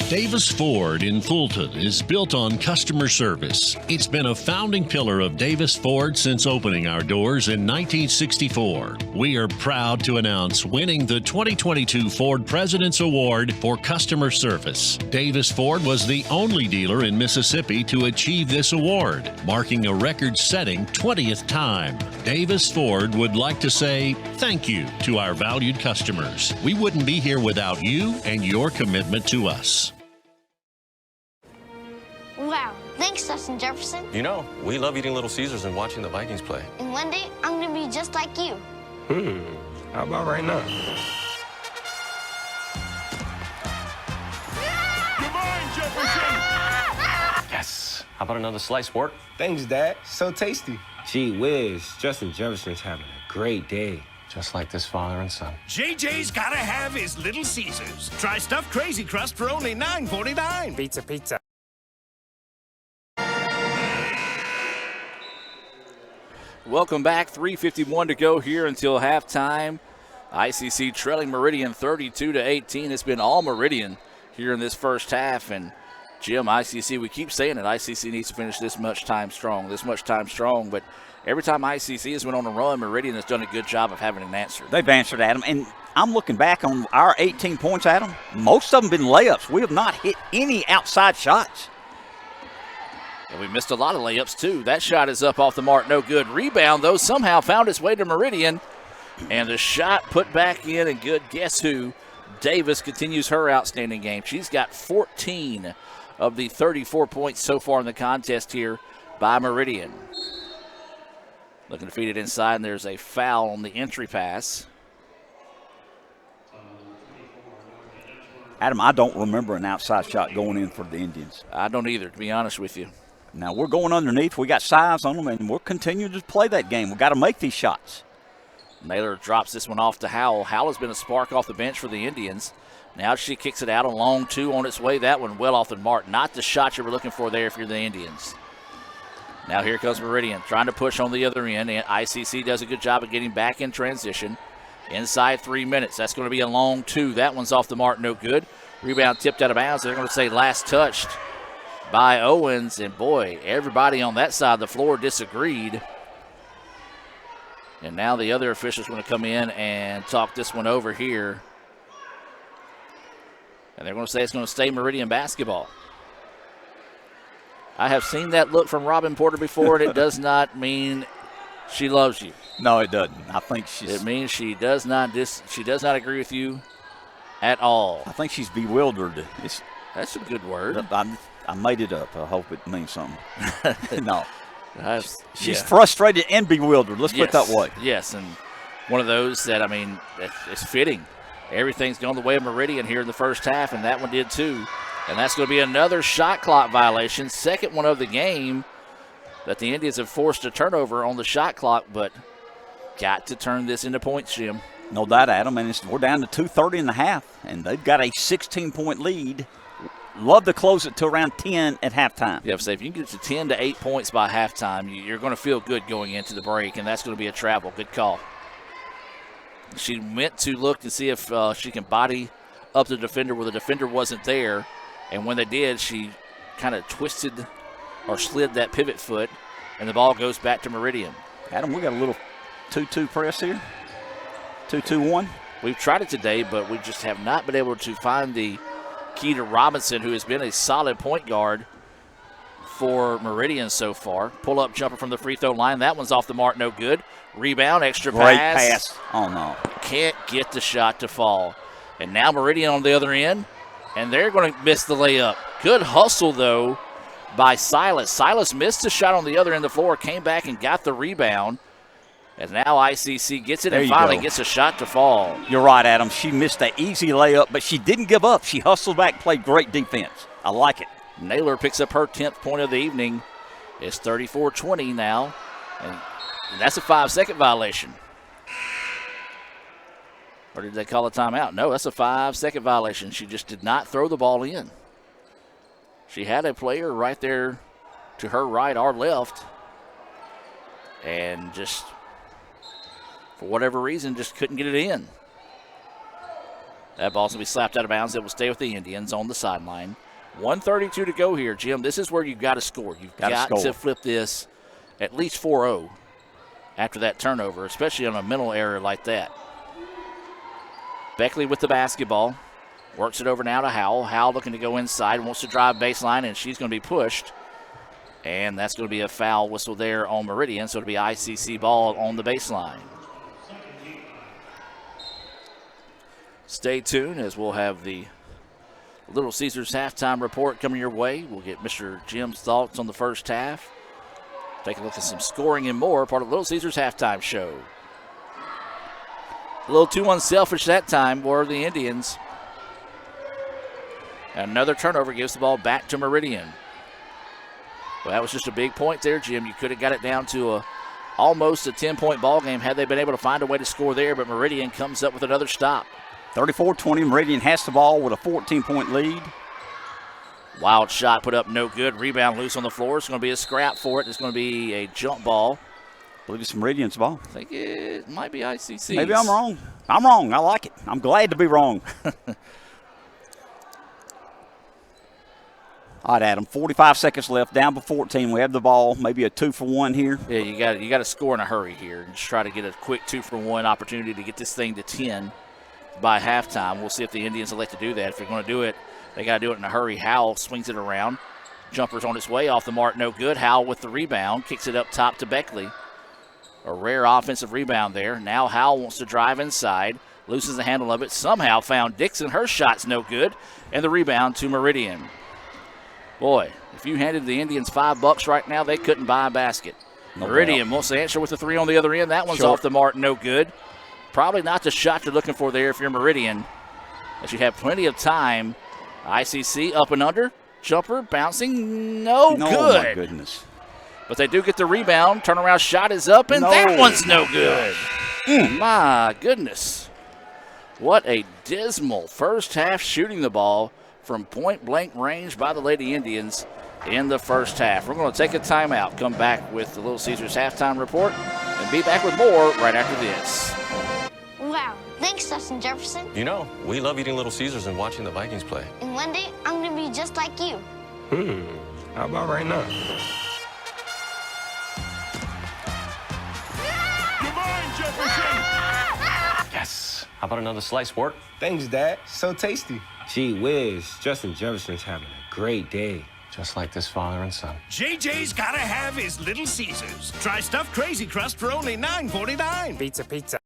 Davis Ford in Fulton is built on customer service. It's been a founding pillar of Davis Ford since opening our doors in 1964. We are proud to announce winning the 2022 Ford President's Award for Customer Service. Davis Ford was the only dealer in Mississippi to achieve this award, marking a record-setting 20th time. Davis Ford would like to say thank you to our valued customers. We wouldn't be here without you and your commitment to us. Wow, thanks, Justin Jefferson. You know, we love eating Little Caesars and watching the Vikings play. And one day, I'm gonna be just like you. How about right now? Divine Jefferson! Yes. How about another slice, Wart? Thanks, Dad. So tasty. Gee whiz, Justin Jefferson's having a great day. Just like this father and son. JJ's gotta have his Little Caesars. Try stuffed Crazy Crust for only $9.49. Pizza, pizza. Welcome back. 3:51 to go here until halftime. ICC trailing Meridian 32-18. It's been all Meridian here in this first half. And Jim, ICC, we keep saying it, ICC needs to finish this much time strong. But every time ICC has went on a run, Meridian has done a good job of having an answer. They've answered, Adam. And I'm looking back on our 18 points, Adam. Most of them been layups. We have not hit any outside shots. And we missed a lot of layups, too. That shot is up off the mark. No good. Rebound, though, somehow found its way to Meridian. And the shot put back in, and good. Guess who? Davis continues her outstanding game. She's got 14 of the 34 points so far in the contest here by Meridian. Looking to feed it inside, and there's a foul on the entry pass. Adam, I don't remember an outside shot going in for the Indians. I don't either, to be honest with you. Now, we're going underneath. We got size on them, and we'll continue to play that game. We've got to make these shots. Naylor drops this one off to Howell. Howell has been a spark off the bench for the Indians. Now she kicks it out on long two on its way. That one well off the mark. Not the shot you were looking for there if you're the Indians. Now here comes Meridian trying to push on the other end. And ICC does a good job of getting back in transition. Inside 3 minutes. That's going to be a long two. That one's off the mark. No good. Rebound tipped out of bounds. They're going to say last touched by Owens. And boy, everybody on that side of the floor disagreed. And now the other official's going to come in and talk this one over here. And they're going to say it's going to stay Meridian basketball. I have seen that look from Robin Porter before, and it does not mean she loves you. No, it doesn't. I think it means she does not agree with you at all. I think she's bewildered. That's a good word. I made it up. I hope it means something. No. She's Yeah. frustrated and bewildered. Let's put it that way. Yes, and one of those that, I mean, it's fitting. Everything's gone the way of Meridian here in the first half, and that one did too. And that's going to be another shot clock violation, second one of the game that the Indians have forced a turnover on the shot clock, but got to turn this into points, Jim. No doubt, Adam, and we're down to 2:30 in the half, and they've got a 16-point lead. Love to close it to around 10 at halftime. Yeah, so if you can get to 10 to 8 points by halftime, you're going to feel good going into the break, and that's going to be a travel. Good call. She went to look to see if she can body up the defender where the defender wasn't there, and when they did, she kind of twisted or slid that pivot foot, and the ball goes back to Meridian. Adam, we got a little 2-2 press here. 2-2-1. We've tried it today, but we just have not been able to find the key to Robinson, who has been a solid point guard for Meridian so far. Pull-up jumper from the free throw line. That one's off the mark, no good. Rebound, extra Great pass. Oh, no. Can't get the shot to fall. And now Meridian on the other end, and they're going to miss the layup. Good hustle, though, by Silas. Silas missed the shot on the other end of the floor, came back and got the rebound. And now ICC gets it and finally gets a shot to fall. You're right, Adam. She missed that easy layup, but she didn't give up. She hustled back, played great defense. I like it. Naylor picks up her 10th point of the evening. It's 34-20 now, and that's a 5-second violation. Or did they call a timeout? No, that's a 5-second violation. She just did not throw the ball in. She had a player right there to her right or left, and just, for whatever reason, just couldn't get it in. That ball's going to be slapped out of bounds. It will stay with the Indians on the sideline. 1:32 to go here, Jim. This is where you've got to score. You've got to flip this at least 4-0 after that turnover, especially on a mental error like that. Beckley with the basketball. Works it over now to Howell. Howell looking to go inside, wants to drive baseline, and she's going to be pushed. And that's going to be a foul whistle there on Meridian, so it'll be ICC ball on the baseline. Stay tuned as we'll have the Little Caesars halftime report coming your way. We'll get Mr. Jim's thoughts on the first half. Take a look at some scoring and more, part of Little Caesars halftime show. A little too unselfish that time were the Indians. Another turnover gives the ball back to Meridian. Well, that was just a big point there, Jim. You could have got it down to almost a 10-point ball game had they been able to find a way to score there, but Meridian comes up with another stop. 34-20, Meridian has the ball with a 14-point lead. Wild shot put up, no good. Rebound loose on the floor. It's going to be a scrap for it. It's going to be a jump ball. I believe it's Meridian's ball. I think it might be ICC's. Maybe I'm wrong. I'm wrong. I like it. I'm glad to be wrong. All right, Adam, 45 seconds left, down by 14. We have the ball, maybe a 2-for-1 here. Yeah, you got to score in a hurry here and just try to get a quick 2-for-1 opportunity to get this thing to 10 by halftime. We'll see if the Indians elect to do that. If they're going to do it, they got to do it in a hurry. Howell swings it around. Jumper's on its way, off the mark, no good. Howell with the rebound, kicks it up top to Beckley. A rare offensive rebound there. Now Howell wants to drive inside, loses the handle of it, somehow found Dixon. Her shot's no good, and the rebound to Meridian. Boy, if you handed the Indians $5 right now, they couldn't buy a basket. Meridian wants to answer with the three on the other end. That one's off the mark, no good. Probably not the shot you're looking for there if you're Meridian, as you have plenty of time. ICC up and under. Jumper bouncing, no good. Oh, my goodness. But they do get the rebound. Turnaround shot is up, and that one's no good. My goodness. What a dismal first half shooting the ball from point-blank range by the Lady Indians in the first half. We're going to take a timeout, come back with the Little Caesars halftime report, and be back with more right after this. Wow, thanks, Justin Jefferson. You know, we love eating Little Caesars and watching the Vikings play. And one day, I'm going to be just like you. How about right now? Yes. How about another slice, Wart? Thanks, Dad. So tasty. Gee whiz, Justin Jefferson's having a great day. Just like this father and son. JJ's gotta have his Little Caesars. Try stuffed Crazy Crust for only $9.49. Pizza, pizza.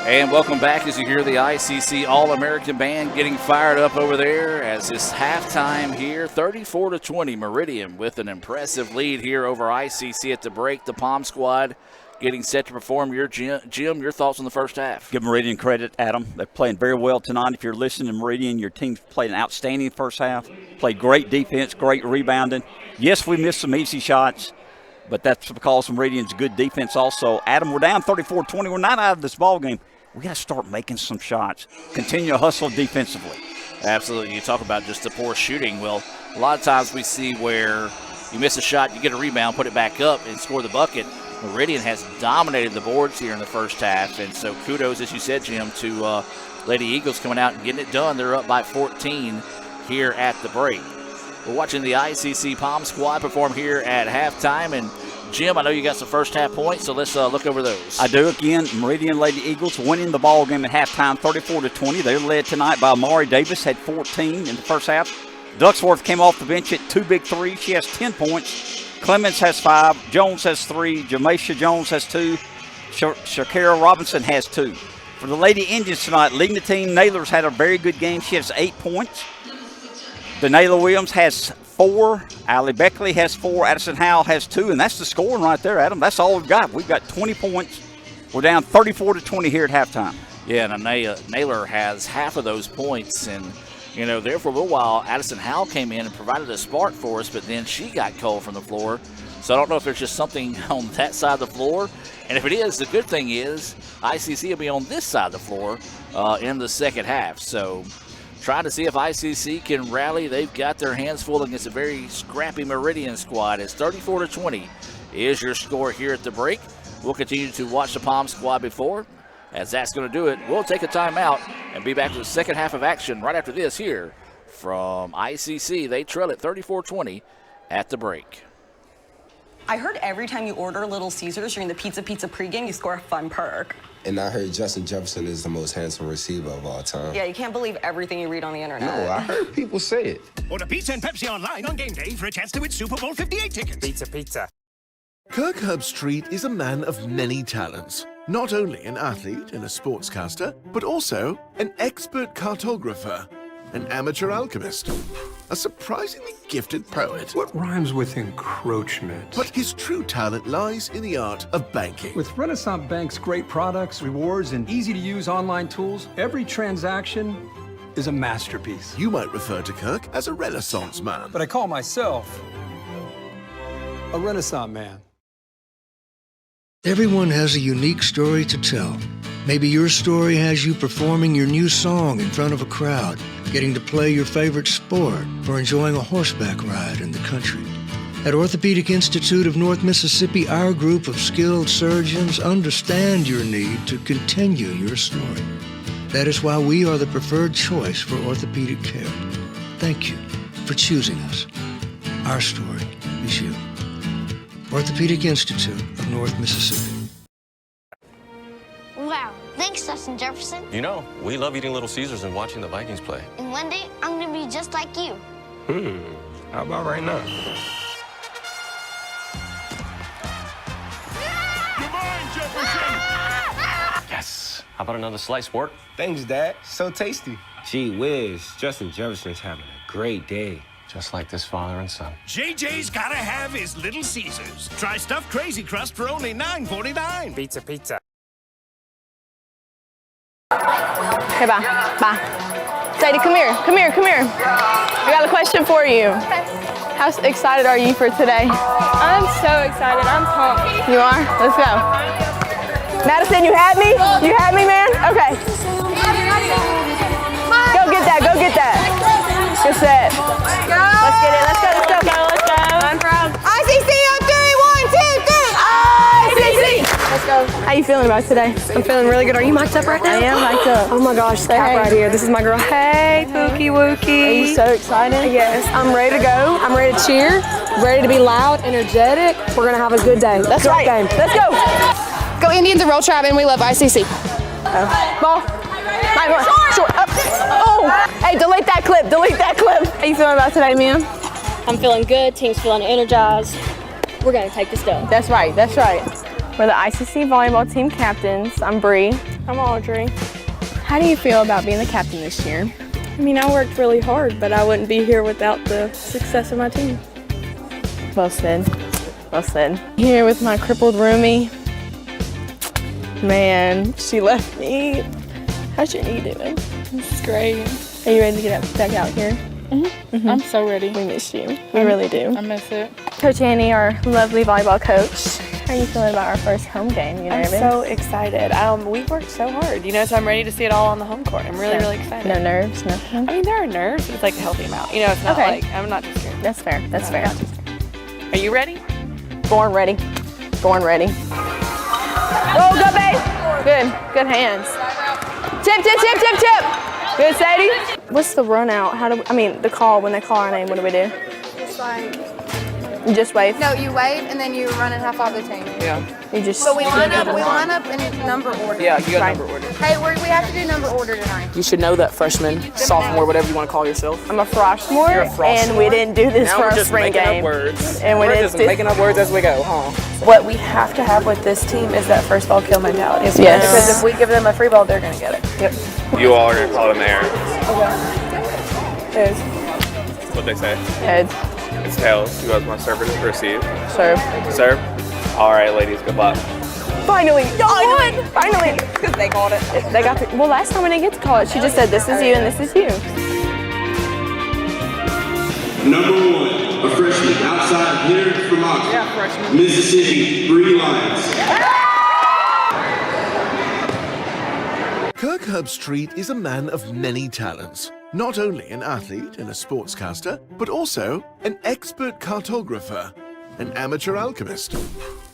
And welcome back as you hear the ICC All-American Band getting fired up over there as it's halftime here. 34-20, Meridian with an impressive lead here over ICC at the break. The Palm squad getting set to perform. Jim, your thoughts on the first half? Give Meridian credit, Adam. They're playing very well tonight. If you're listening to Meridian, your team's played an outstanding first half. Played great defense, great rebounding. Yes, we missed some easy shots, but that's because Meridian's good defense also. Adam, we're down 34-20. We're not out of this ball game. We got to start making some shots. Continue to hustle defensively. Absolutely. You talk about just the poor shooting. Well, a lot of times we see where you miss a shot, you get a rebound, put it back up, and score the bucket. Meridian has dominated the boards here in the first half, and so kudos, as you said, Jim, to Lady Eagles coming out and getting it done. They're up by 14 here at the break. We're watching the ICC Palm squad perform here at halftime, and Jim, I know you got some first half points, so let's look over those. I do. Again, Meridian Lady Eagles winning the ball game at halftime, 34-20. They're led tonight by Amari Davis, had 14 in the first half. Ducksworth came off the bench at 2 big threes. She has 10 points. Clemens has 5. Jones has 3. Jameisha Jones has 2. Shakira Robinson has 2. For the Lady Indians tonight, leading the team, Naylor's had a very good game. She has 8 points. Denayla Williams has 4. Allie Beckley has 4. Addison Howell has 2. And that's the scoring right there, Adam. That's all we've got. We've got 20 points. We're down 34-20 here at halftime. Yeah, and Naylor has half of those points. And, you know, there for a little while, Addison Howell came in and provided a spark for us, but then she got cold from the floor. So I don't know if there's just something on that side of the floor. And if it is, the good thing is ICC will be on this side of the floor in the second half. So trying to see if ICC can rally. They've got their hands full against a very scrappy Meridian squad. It's 34-20 is your score here at the break. We'll continue to watch the Palm squad before. As that's going to do it, we'll take a timeout and be back with the second half of action right after this here from ICC. They trail at 34-20 at the break. I heard every time you order Little Caesars during the Pizza pregame, you score a fun perk. And I heard Justin Jefferson is the most handsome receiver of all time. Yeah, you can't believe everything you read on the internet. No, I heard people say it. Order pizza and Pepsi online on game day for a chance to win Super Bowl 58 tickets. Pizza. Kirk Herbstreit is a man of many talents. Not only an athlete and a sportscaster, but also an expert cartographer, an amateur alchemist, a surprisingly gifted poet. What rhymes with encroachment? But his true talent lies in the art of banking. With Renaissance Bank's great products, rewards, and easy-to-use online tools, every transaction is a masterpiece. You might refer to Kirk as a Renaissance man. But I call myself a Renaissance man. Everyone has a unique story to tell. Maybe your story has you performing your new song in front of a crowd, getting to play your favorite sport, or enjoying a horseback ride in the country. At Orthopedic Institute of North Mississippi, our group of skilled surgeons understand your need to continue your story. That is why we are the preferred choice for orthopedic care. Thank you for choosing us. Our story is you. Orthopedic Institute of North Mississippi. Wow, thanks, Justin Jefferson. You know, we love eating Little Caesars and watching the Vikings play. And one day, I'm gonna be just like you. How about right now? Yes. How about another slice, sport? Thanks, Dad. So tasty. Gee whiz, Justin Jefferson's having a great day. Just like this father and son. JJ's gotta have his Little Caesars. Try stuffed crazy crust for only $9.49. Pizza. Okay, bye. Sadie, come here. I got a question for you. How excited are you for today? I'm so excited. I'm pumped. You are? Let's go. Madison, you had me? You had me, man? Okay. Go get that. Good set. Let's get it. Let's go. I'm proud. ICC on 3, 1, 2, 3. ICC. Let's go. How you feeling about today? I'm feeling really good. Are you mic'd up right now? I am mic'd up. Oh my gosh, Say Cap hey. right here. This is my girl. Hey, Pookie Wookie. Are you so excited? Yes, I'm ready to go. I'm ready to cheer. Ready to be loud, energetic. We're gonna have a good day. That's right. Game. Let's go. Go Indians and Roll Tribe, and we love ICC. Ball. Short. Up. Oh. Hey, delete that clip. How you feeling about today, ma'am? I'm feeling good. Team's feeling energized. We're going to take this dub. That's right. We're the ICC volleyball team captains. I'm Bree. I'm Audrey. How do you feel about being the captain this year? I mean, I worked really hard, but I wouldn't be here without the success of my team. Well said. Here with my crippled roomie. Man, she left me. How's your knee doing? This is great. Are you ready to get back out here? Mm-hmm. I'm so ready. We miss you. We really do. I miss it. Coach Annie, our lovely volleyball coach. How are you feeling about our first home game? You nervous? I'm so excited. We worked so hard, so I'm ready to see it all on the home court. I'm really excited. No nerves, nothing? I mean, there are nerves, but it's like a healthy amount. It's not like, I'm not too scared. That's fair. Not too scared. Are you ready? Born ready. Oh, go, babe. Good hands. Tip. Good, Sadie. What's the run out? The call, when they call our name, what do we do? Just like... You just wave? No, you wave and then you run and half off the team. Yeah. You just... But we line up in number order. Yeah, you got number order. Hey, we have to do number order tonight. You should know that, freshman, sophomore, whatever you want to call yourself. I'm a froshmore, and we didn't do this for a spring game. We're just making up words as we go, huh? What we have to have with this team is that first ball kill mentality. Yes. Because if we give them a free ball, they're going to get it. Yep. You all are going to call them air. Okay. That's what they say. Heads. It's tails. Who goes my server to receive? Serve. All right, ladies, good luck. Finally. Finally. Because they called it. They got well, last time we didn't get to call it. She just said, this is you and this is you. Number 1, a freshman outside here from Oxford, Mississippi, 3 Lions. Kirk Herbstreit is a man of many talents. Not only an athlete and a sportscaster, but also an expert cartographer, an amateur alchemist,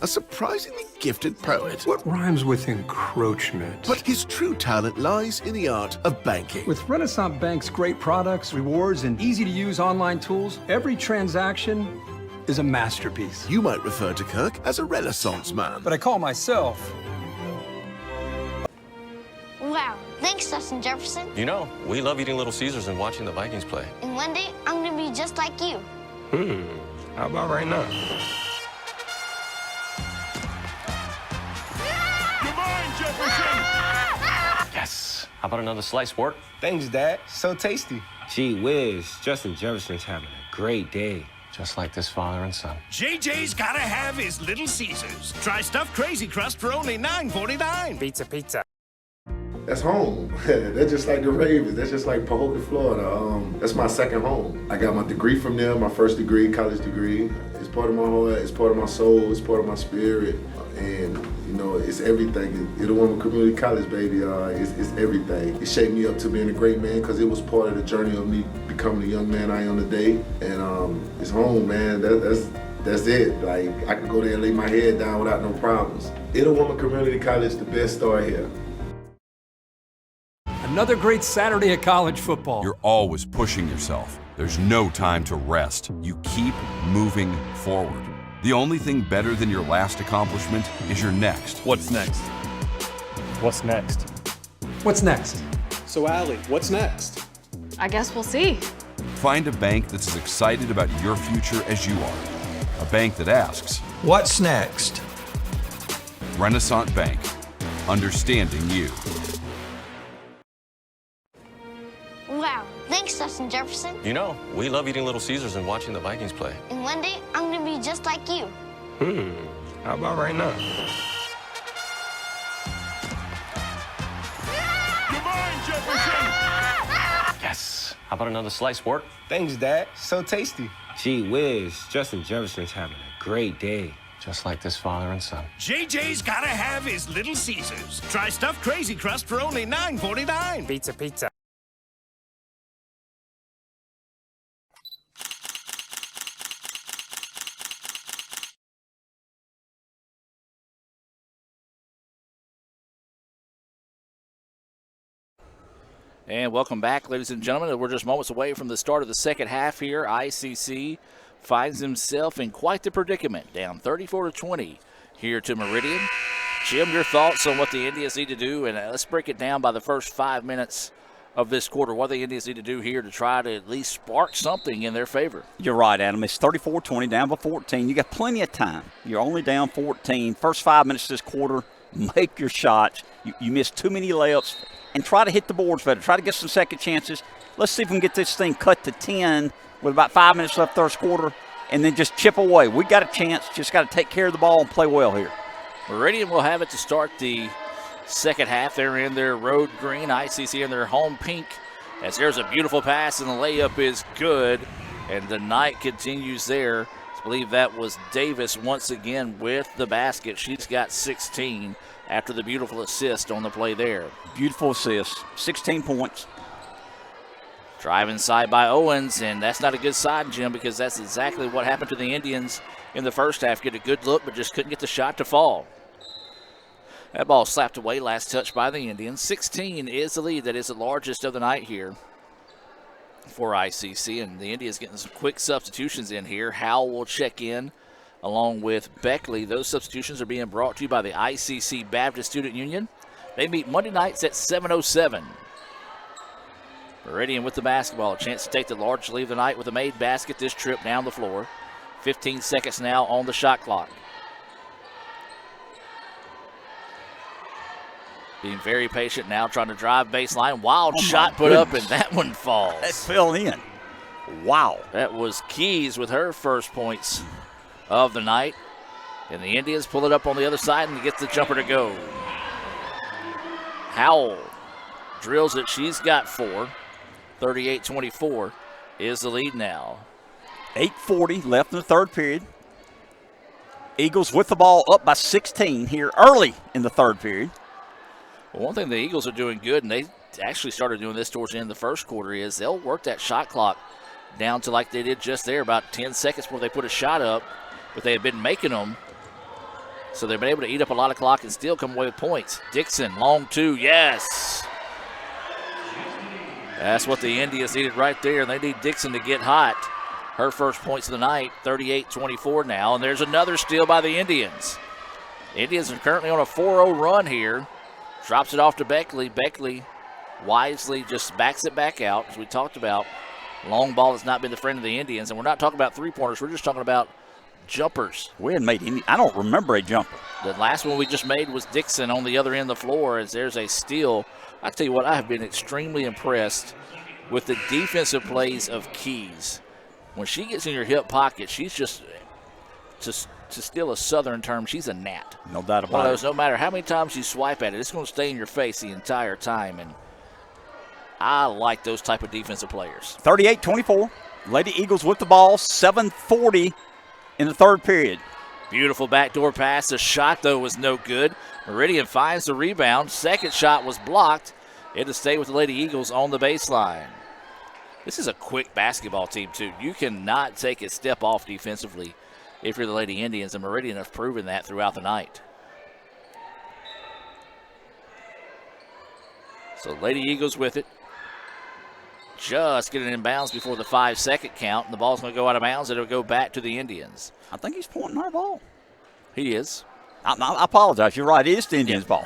a surprisingly gifted poet. What rhymes with encroachment? But his true talent lies in the art of banking. With Renaissance Bank's great products, rewards, and easy-to-use online tools, every transaction is a masterpiece. You might refer to Kirk as a Renaissance man. But I call myself... Wow, thanks, Justin Jefferson. You know, we love eating Little Caesars and watching the Vikings play. And one day, I'm gonna be just like you. How about right now? Yes. How about another slice, sport? Thanks, Dad. So tasty. Gee whiz, Justin Jefferson's having a great day. Just like this father and son. JJ's gotta have his Little Caesars. Try stuffed crazy crust for only $9.49. Pizza, pizza. That's home. That's just like the Ravens. That's just like Pahokee, Florida. That's my second home. I got my degree from there, my first degree, college degree. It's part of my heart, it's part of my soul, it's part of my spirit. And, you know, it's everything. Itawamba Community College, baby, it's everything. It shaped me up to being a great man because it was part of the journey of me becoming the young man I am today. And it's home, man. That's it. Like, I could go there and lay my head down without no problems. Itawamba Community College, the best star here. Another great Saturday of college football. You're always pushing yourself. There's no time to rest. You keep moving forward. The only thing better than your last accomplishment is your next. What's next? What's next? What's next? So, Allie, what's next? I guess we'll see. Find a bank that's as excited about your future as you are. A bank that asks, what's next? Renaissance Bank. Understanding you. Wow, thanks, Justin Jefferson. You know, we love eating Little Caesars and watching the Vikings play. And one day, I'm gonna be just like you. How about right now? You're mine, Jefferson! Yes. How about another slice, sport? Thanks, Dad. So tasty. Gee whiz, Justin Jefferson's having a great day. Just like this father and son. JJ's gotta have his Little Caesars. Try stuffed crazy crust for only $9.49. Pizza, pizza. And welcome back, ladies and gentlemen. We're just moments away from the start of the second half here. ICC finds himself in quite the predicament, down 34-20 here to Meridian. Jim, your thoughts on what the Indians need to do, and let's break it down by the first 5 minutes of this quarter. What the Indians need to do here to try to at least spark something in their favor. You're right, Adam. It's 34-20, down by 14. You got plenty of time. You're only down 14. First 5 minutes of this quarter, make your shots. You missed too many layups. And try to hit the boards better. Try to get some second chances. Let's see if we can get this thing cut to 10 with about 5 minutes left first quarter, and then just chip away. We got a chance. Just got to take care of the ball and play well here. Meridian will have it to start the second half. They're in their road green, ICC in their home pink. As there's a beautiful pass, and the layup is good. And the night continues there. I believe that was Davis once again with the basket. She's got 16. After the beautiful assist on the play there. Beautiful assist, 16 points. Drive inside by Owens, and that's not a good sign, Jim, because that's exactly what happened to the Indians in the first half. Get a good look, but just couldn't get the shot to fall. That ball slapped away, last touch by the Indians. 16 is the lead. That is the largest of the night here for ICC, and the Indians getting some quick substitutions in here. Howell will check in along with Beckley. Those substitutions are being brought to you by the ICC Baptist Student Union. They meet Monday nights at 7:07. Meridian with the basketball. A chance to take the large lead of the night with a made basket this trip down the floor. 15 seconds now on the shot clock. Being very patient now, trying to drive baseline. Wild shot put up, and that one falls. That fell in. Wow. That was Keys with her first points of the night. And the Indians pull it up on the other side and get the jumper to go. Howell drills it. She's got 4. 38-24 is the lead now. 8:40 left in the third period. Eagles with the ball up by 16 here early in the third period. Well, one thing the Eagles are doing good, and they actually started doing this towards the end of the first quarter, is they'll work that shot clock down to like they did just there, about 10 seconds before they put a shot up. But they have been making them So they've been able to eat up a lot of clock and still come away with points. Dixon, long two, yes. That's what the Indians needed right there, and they need Dixon to get hot. Her first points of the night, 38-24 now, and there's another steal by the Indians. The Indians are currently on a 4-0 run here. Drops it off to Beckley. Beckley wisely just backs it back out, as we talked about. Long ball has not been the friend of the Indians, and we're not talking about three-pointers. We're just talking about jumpers. We hadn't made any. I don't remember a jumper. The last one we just made was Dixon on the other end of the floor, as there's a steal. I tell you what, I have been extremely impressed with the defensive plays of Keys. When she gets in your hip pocket, she's just to steal a Southern term, she's a gnat. No doubt about One of it. those, no matter how many times you swipe at it, it's going to stay in your face the entire time. And I like those type of defensive players. 38-24. Lady Eagles with the ball. 7:40 in the third period. Beautiful backdoor pass. The shot, though, was no good. Meridian finds the rebound. Second shot was blocked. It'll stay with the Lady Eagles on the baseline. This is a quick basketball team, too. You cannot take a step off defensively if you're the Lady Indians, and Meridian have proven that throughout the night. So Lady Eagles with it. Just getting in bounds before the 5-second count, and the ball's going to go out of bounds, and it'll go back to the Indians. I think he's pointing our ball. He is. I apologize. You're right. It is the Indians' ball.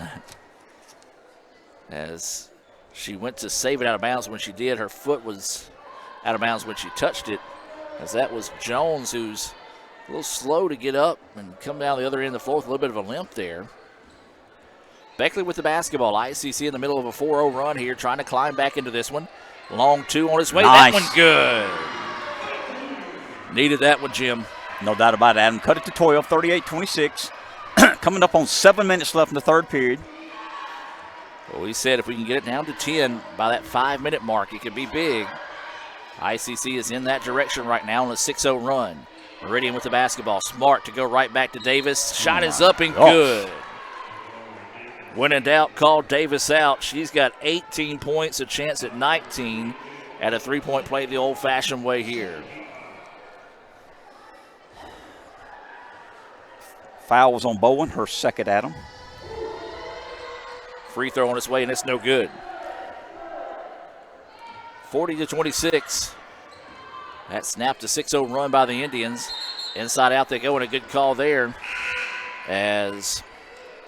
As she went to save it out of bounds when she did, her foot was out of bounds when she touched it, as that was Jones, who's a little slow to get up and come down the other end of the floor with a little bit of a limp there. Beckley with the basketball. ICC in the middle of a 4-0 run here, trying to climb back into this one. Long two on his way. Nice. That one good. Needed that one, Jim. No doubt about it, Adam. Cut it to 12, 38-26. Coming up on 7 minutes left in the third period. Well, we said if we can get it down to 10 by that 5-minute mark, it could be big. ICC is in that direction right now on a 6-0 run. Meridian with the basketball. Smart to go right back to Davis. Shot is up and good. When in doubt, call Davis out. She's got 18 points, a chance at 19 at a three-point play the old-fashioned way here. Foul was on Bowen, her second, Adam. Free throw on its way, and it's no good. 40-26. That snapped a 6-0 run by the Indians. Inside out they go, and a good call there as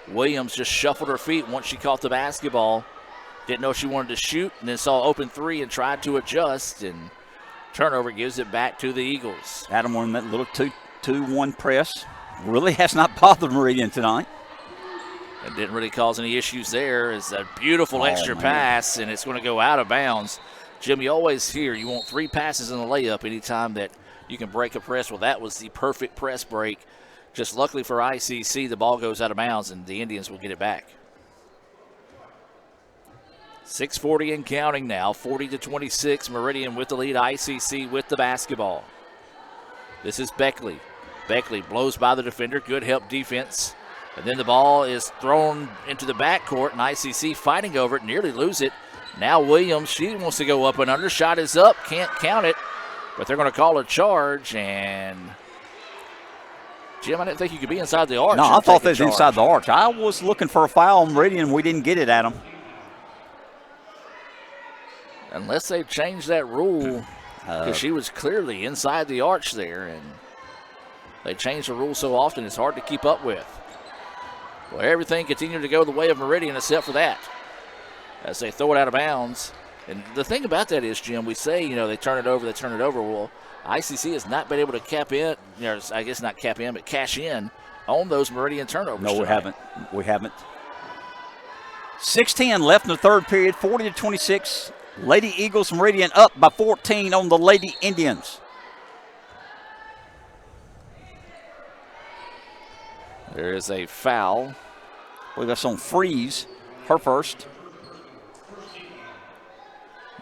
Williams just shuffled her feet once she caught the basketball. Didn't know she wanted to shoot, and then saw open three and tried to adjust, and turnover gives it back to the Eagles. Adam won that little 2-1 press. Really has not bothered Meridian tonight. It didn't really cause any issues there. It's a beautiful extra pass, and it's going to go out of bounds. Jim, you always hear you want 3 passes in a layup anytime that you can break a press. Well, that was the perfect press break. Just luckily for ICC, the ball goes out of bounds, and the Indians will get it back. 6:40 and counting now, 40-26. Meridian with the lead, ICC with the basketball. This is Beckley. Beckley blows by the defender, good help defense. And then the ball is thrown into the backcourt, and ICC fighting over it, nearly lose it. Now Williams, she wants to go up and under. Shot is up, can't count it, but they're going to call a charge. And Jim, I didn't think you could be inside the arch. No, I thought they was inside the arch. I was looking for a foul on Meridian. We didn't get it, Adam. Unless they changed that rule, because she was clearly inside the arch there, and they change the rules so often it's hard to keep up with. Well, everything continued to go the way of Meridian except for that, as they throw it out of bounds. And the thing about that is, Jim, we say, they turn it over, they turn it over. Well, ICC has not been able to cap in, I guess not cap in, but cash in on those Meridian turnovers. No, we haven't. 6:10 left in the third period, 40-26. Lady Eagles Meridian up by 14 on the Lady Indians. There is a foul. I believe that's on Freeze, her first.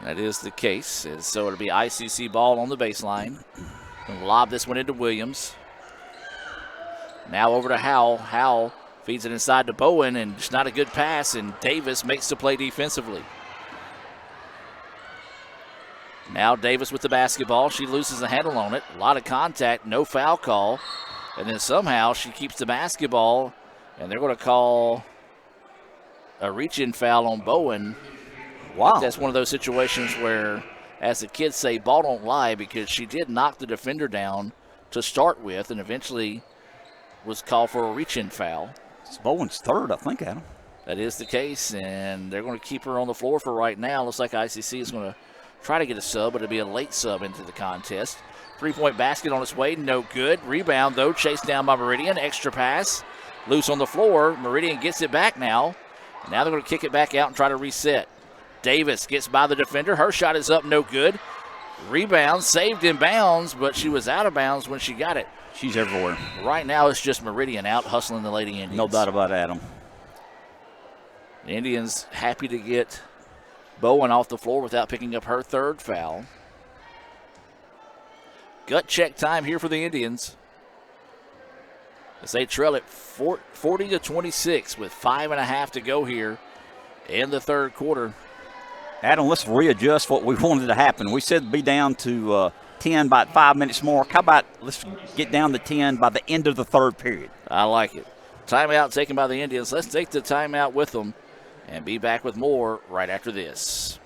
That is the case. And so it'll be ICC ball on the baseline. And lob this one into Williams. Now over to Howell. Howell feeds it inside to Bowen, and it's not a good pass, and Davis makes the play defensively. Now Davis with the basketball. She loses the handle on it. A lot of contact, no foul call. And then somehow she keeps the basketball And they're going to call a reach-in foul on Bowen. Wow. That's one of those situations where, as the kids say, ball don't lie, because she did knock the defender down to start with and eventually was called for a reach-in foul. It's Bowen's third, I think, Adam. That is the case, and they're going to keep her on the floor for right now. Looks like ICC is going to try to get a sub, but it'll be a late sub into the contest. Three-point basket on its way, no good. Rebound, though, chased down by Meridian. Extra pass, loose on the floor. Meridian gets it back now. Now they're going to kick it back out and try to reset. Davis gets by the defender. Her shot is up, no good. Rebound, saved in bounds, but she was out of bounds when she got it. She's everywhere. Right now it's just Meridian out hustling the Lady Indians. No doubt about it, Adam. The Indians happy to get Bowen off the floor without picking up her third foul. Gut check time here for the Indians, as they trail at 40-26 with 5.5 to go here in the third quarter. Adam, let's readjust what we wanted to happen. We said be down to 10 by 5 minutes more. How about let's get down to 10 by the end of the third period? I like it. Timeout taken by the Indians. Let's take the timeout with them and be back with more right after this.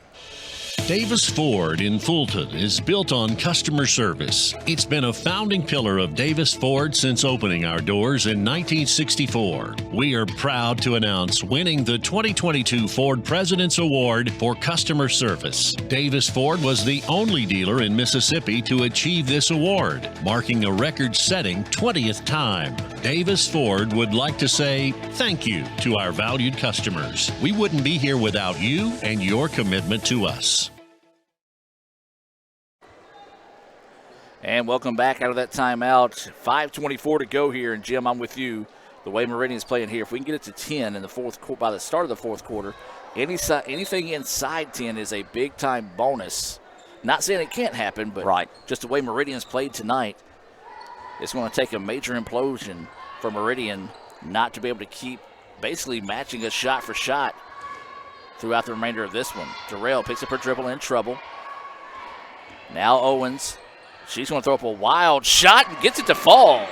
Davis Ford in Fulton is built on customer service. It's been a founding pillar of Davis Ford since opening our doors in 1964. We are proud to announce winning the 2022 Ford President's Award for Customer Service. Davis Ford was the only dealer in Mississippi to achieve this award, marking a record-setting 20th time. Davis Ford would like to say thank you to our valued customers. We wouldn't be here without you and your commitment to us. And welcome back out of that timeout. 5:24 to go here, and Jim, I'm with you. The way Meridian's playing here, if we can get it to 10 in the fourth quarter, by the start of the fourth quarter, anything inside 10 is a big-time bonus. Not saying it can't happen, but right. Just the way Meridian's played tonight, it's going to take a major implosion for Meridian not to be able to keep basically matching us shot for shot throughout the remainder of this one. Jarrell picks up her dribble, in trouble. Now Owens. She's going to throw up a wild shot and gets it to fall.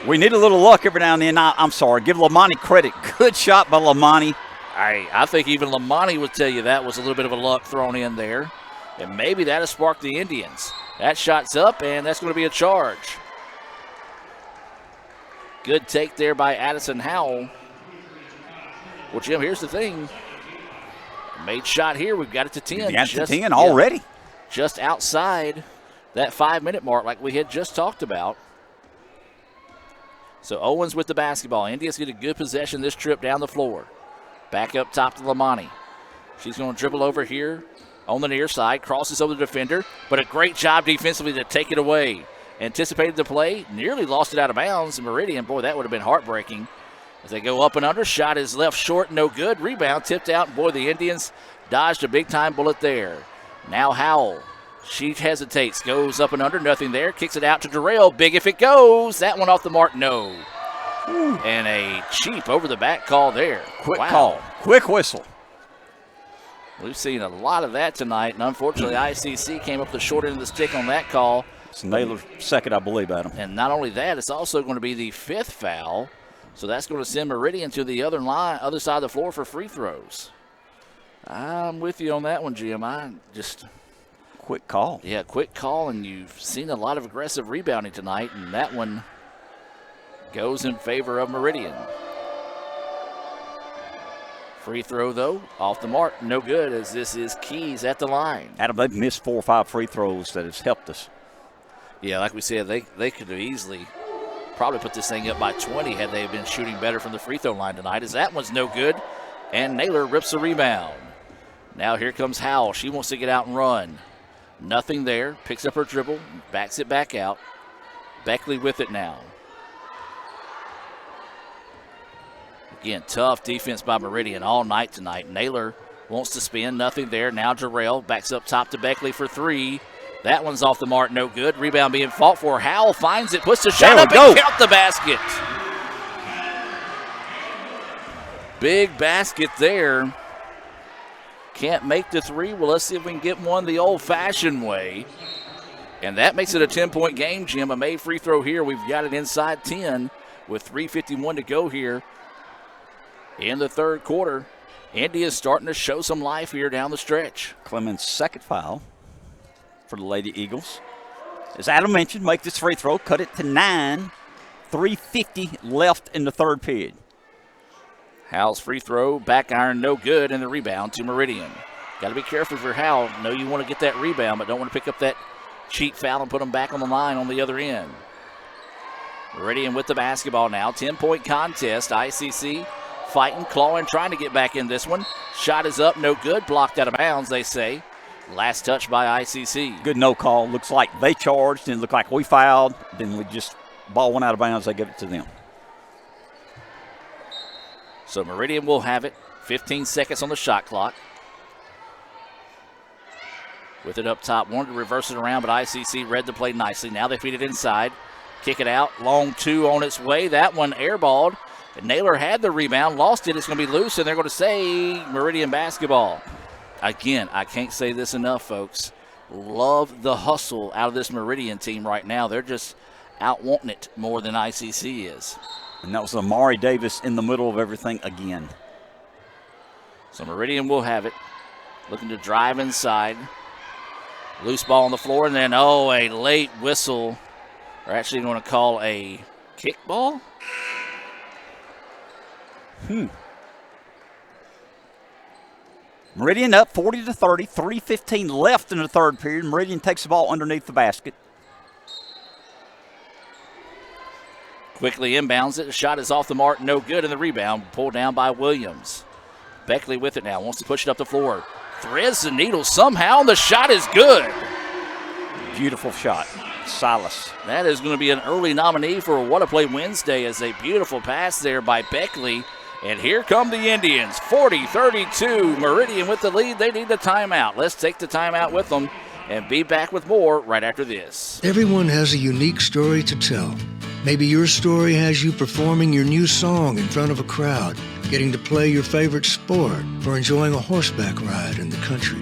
We need a little luck every now and then. I'm sorry. Give Lamani credit. Good shot by Lamani. I think even Lamani would tell you that was a little bit of a luck thrown in there. And maybe that has sparked the Indians. That shot's up, and that's going to be a charge. Good take there by Addison Howell. Well, Jim, here's the thing. Made shot here. We've got it to 10. You got it to 10 already? Yeah, just outside that 5-minute mark like we had just talked about. So Owens with the basketball. Indians get a good possession this trip down the floor. Back up top to Lamani. She's going to dribble over here on the near side. Crosses over the defender, but a great job defensively to take it away. Anticipated the play, nearly lost it out of bounds. And Meridian, boy, that would have been heartbreaking. As they go up and under, shot is left short, no good. Rebound tipped out, and boy, the Indians dodged a big-time bullet there. Now Howell. She hesitates, goes up and under, nothing there. Kicks it out to Jarrell. Big if it goes. That one off the mark, no. Ooh. And a cheap over-the-back call there. Quick call. Quick whistle. We've seen a lot of that tonight, and unfortunately ICC came up the short end of the stick on that call. It's Naylor's second, I believe, Adam. And not only that, it's also going to be the fifth foul. So that's going to send Meridian to the other side of the floor for free throws. I'm with you on that one, Jim. Quick call. Yeah, quick call, and you've seen a lot of aggressive rebounding tonight, and that one goes in favor of Meridian. Free throw, though, off the mark. No good, as this is Keys at the line. Adam, they've missed 4 or 5 free throws that has helped us. Yeah, like we said, they could have easily probably put this thing up by 20 had they been shooting better from the free throw line tonight, as that one's no good, and Naylor rips the rebound. Now here comes Howell. She wants to get out and run. Nothing there. Picks up her dribble, backs it back out. Beckley with it now. Again, tough defense by Meridian all night tonight. Naylor wants to spin. Nothing there. Now Jarrell backs up top to Beckley for 3. That one's off the mark. No good. Rebound being fought for. Howell finds it. Puts the shot up and count the basket. Big basket there. Can't make the 3. Well, let's see if we can get one the old-fashioned way. And that makes it a 10-point game, Jim. A made free throw here. We've got it inside 10 with 3:51 to go here in the third quarter. India's starting to show some life here down the stretch. Clemens' second foul for the Lady Eagles. As Adam mentioned, make this free throw, cut it to 9. 3:50 left in the third period. Howell's free throw, back iron, no good, and the rebound to Meridian. Got to be careful for Howell. Know you want to get that rebound, but don't want to pick up that cheap foul and put them back on the line on the other end. Meridian with the basketball now. 10-point contest. ICC fighting, clawing, trying to get back in this one. Shot is up, no good. Blocked out of bounds, they say. Last touch by ICC. Good no call. Looks like they charged, and it looked like we fouled. Then we just ball went out of bounds. They give it to them. So Meridian will have it. 15 seconds on the shot clock. With it up top, wanted to reverse it around, but ICC read the play nicely. Now they feed it inside. Kick it out. Long two on its way. That one airballed. And Naylor had the rebound, lost it. It's going to be loose, and they're going to say Meridian basketball. Again, I can't say this enough, folks. Love the hustle out of this Meridian team right now. They're just out wanting it more than ICC is. And that was Amari Davis in the middle of everything again. So Meridian will have it. Looking to drive inside. Loose ball on the floor, and then, a late whistle. They're actually going to call a kickball. Meridian up 40-30, 3:15 left in the third period. Meridian takes the ball underneath the basket. Quickly inbounds it. The shot is off the mark, no good, and the rebound pulled down by Williams. Beckley with it now, wants to push it up the floor. Threads the needle somehow, and the shot is good. Beautiful shot. Silas. That is going to be an early nominee for What a Play Wednesday, as a beautiful pass there by Beckley. And here come the Indians, 40-32. Meridian with the lead. They need the timeout. Let's take the timeout with them and be back with more right after this. Everyone has a unique story to tell. Maybe your story has you performing your new song in front of a crowd, getting to play your favorite sport, or enjoying a horseback ride in the country.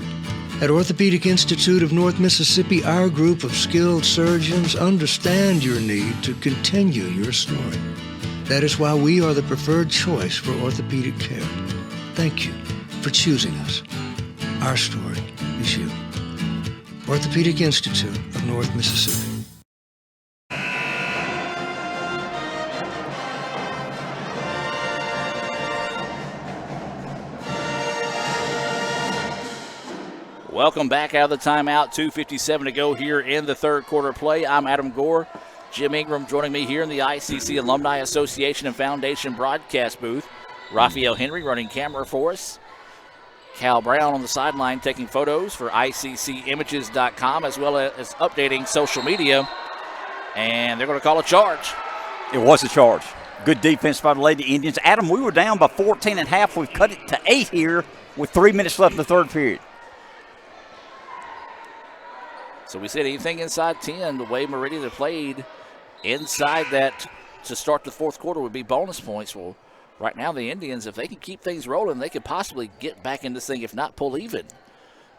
At Orthopedic Institute of North Mississippi, our group of skilled surgeons understand your need to continue your story. That is why we are the preferred choice for orthopedic care. Thank you for choosing us. Our story is you. Orthopedic Institute of North Mississippi. Welcome back out of the timeout. 2:57 to go here in the third quarter play. I'm Adam Gore. Jim Ingram joining me here in the ICC Alumni Association and Foundation broadcast booth. Raphael Henry running camera for us. Cal Brown on the sideline taking photos for ICCimages.com, as well as updating social media. And they're going to call a charge. It was a charge. Good defense by the Lady Indians. Adam, we were down by 14 and a half. We've cut it to 8 here with 3 minutes left in the third period. So we said anything inside 10, the way Meridian had played inside that to start the fourth quarter would be bonus points. Well, right now the Indians, if they can keep things rolling, they could possibly get back in this thing, if not pull even,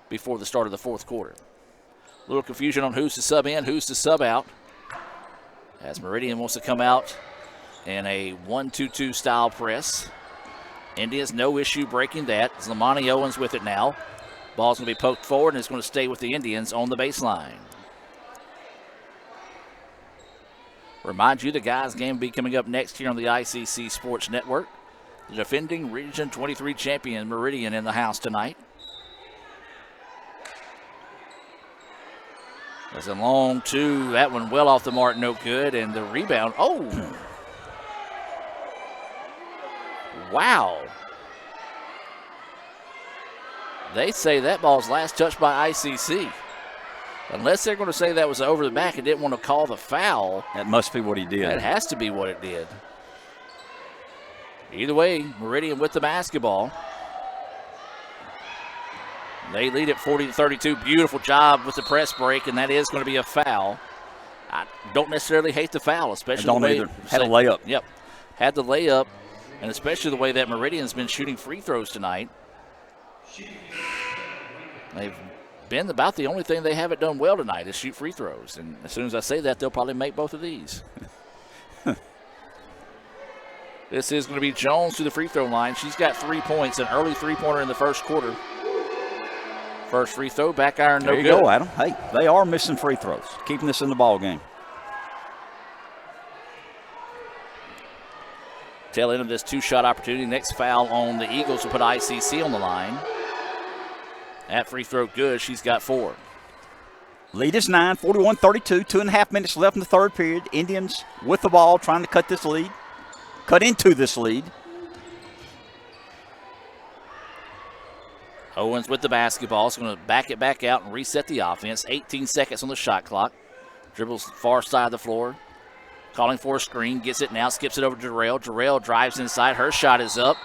before the start of the fourth quarter. A little confusion on who's to sub in, who's to sub out, as Meridian wants to come out in a 1-2-2 style press. Indians, no issue breaking that. It's Lamani Owens with it now. Ball's going to be poked forward, and it's going to stay with the Indians on the baseline. Remind you, the guys' game will be coming up next here on the ICC Sports Network. The defending Region 23 champion Meridian in the house tonight. There's a long two. That one well off the mark, no good. And the rebound. Oh! Wow. They say that ball's last touched by ICC. Unless they're going to say that was over the back and didn't want to call the foul. That must be what he did. That has to be what it did. Either way, Meridian with the basketball. They lead at 40-32. Beautiful job with the press break, and that is going to be a foul. I don't necessarily hate the foul, especially I don't the way either. Had a layup. Yep, had the layup, and especially the way that Meridian's been shooting free throws tonight. They've been about the only thing they haven't done well tonight is shoot free throws. And as soon as I say that, they'll probably make both of these. This is going to be Jones to the free throw line. She's got 3 points, an early three-pointer in the first quarter. First free throw, back iron, no good. There you go, Adam. Hey, they are missing free throws, keeping this in the ball game. Tail end of this two-shot opportunity. Next foul on the Eagles will put ICC on the line. That free throw good. She's got 4. Lead is 9, 41-32, 2.5 minutes left in the third period. Indians with the ball trying to cut into this lead. Owens with the basketball. Is going to back it back out and reset the offense. 18 seconds on the shot clock. Dribbles far side of the floor. Calling for a screen. Gets it now. Skips it over to Jarrell. Jarrell drives inside. Her shot is up.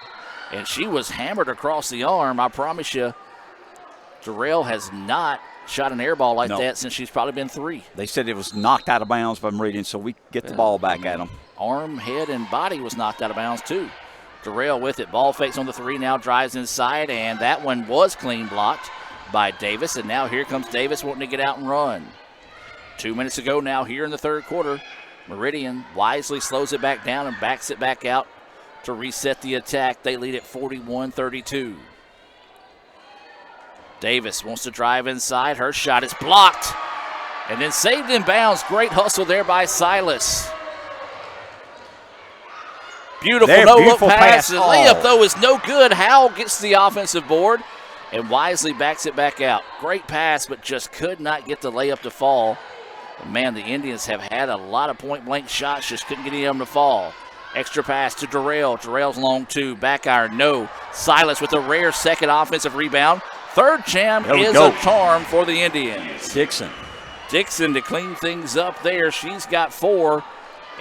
And she was hammered across the arm. I promise you, Jarrell has not shot an air ball like that since she's probably been 3. They said it was knocked out of bounds by Meridian, so we get the ball back at them. Arm, head, and body was knocked out of bounds too. Jarrell with it. Ball fakes on the 3, now drives inside, and that one was clean blocked by Davis. And now here comes Davis wanting to get out and run. 2 minutes ago now here in the third quarter. Meridian wisely slows it back down and backs it back out to reset the attack. They lead at 41-32. Davis wants to drive inside. Her shot is blocked and then saved in bounds. Great hustle there by Silas. Beautiful no-look pass. The layup, though, is no good. Howell gets the offensive board and wisely backs it back out. Great pass, but just could not get the layup to fall. And man, the Indians have had a lot of point-blank shots, just couldn't get any of them to fall. Extra pass to Jarrell. Jarrell's long 2. Back iron, no. Silas with a rare second offensive rebound. Third jam is a charm for the Indians. Dixon to clean things up there. She's got 4,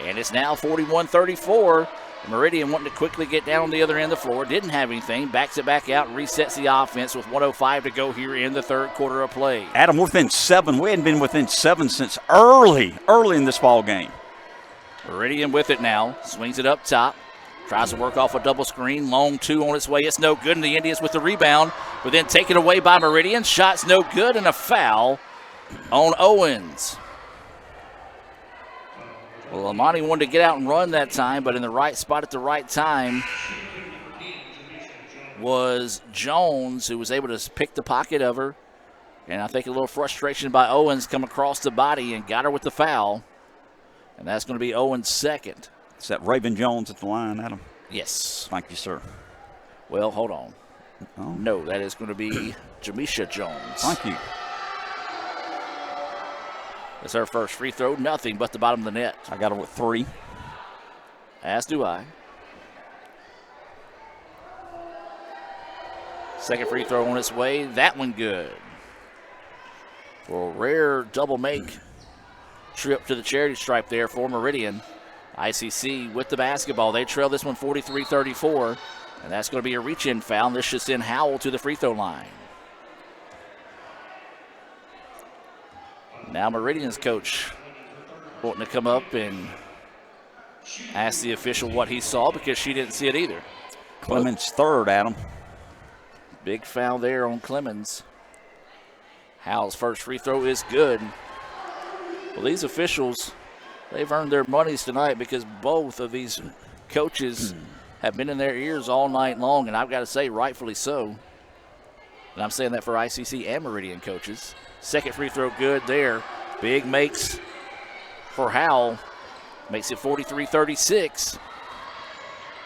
and it's now 41-34. Meridian wanting to quickly get down on the other end of the floor. Didn't have anything. Backs it back out and resets the offense with 1:05 to go here in the third quarter of play. Adam, we're within 7. We hadn't been within 7 since early in this ball game. Meridian with it now. Swings it up top. Tries to work off a double screen. Long 2 on its way. It's no good. And the Indians with the rebound. But then taken away by Meridian. Shot's no good. And a foul on Owens. Well, Amani wanted to get out and run that time, but in the right spot at the right time was Jones, who was able to pick the pocket of her. And I think a little frustration by Owens come across the body and got her with the foul. And that's going to be Owens' second. Is that Raven Jones at the line, Adam? Yes. Thank you, sir. Well, hold on. Oh. No, that is going to be Jamisha Jones. Thank you. That's her first free throw. Nothing but the bottom of the net. I got her with 3. As do I. Second free throw on its way. That one good. For a rare double make trip to the charity stripe there for Meridian. ICC with the basketball. They trail this one 43-34. And that's going to be a reach-in foul. This should send Howell to the free throw line. Now Meridian's coach wanting to come up and ask the official what he saw because she didn't see it either. Clemens third, Adam. Big foul there on Clemens. Howell's first free throw is good. Well, these officials, they've earned their monies tonight because both of these coaches have been in their ears all night long, and I've got to say, rightfully so. And I'm saying that for ICC and Meridian coaches. Second free throw good there. Big makes for Howell. Makes it 43-36.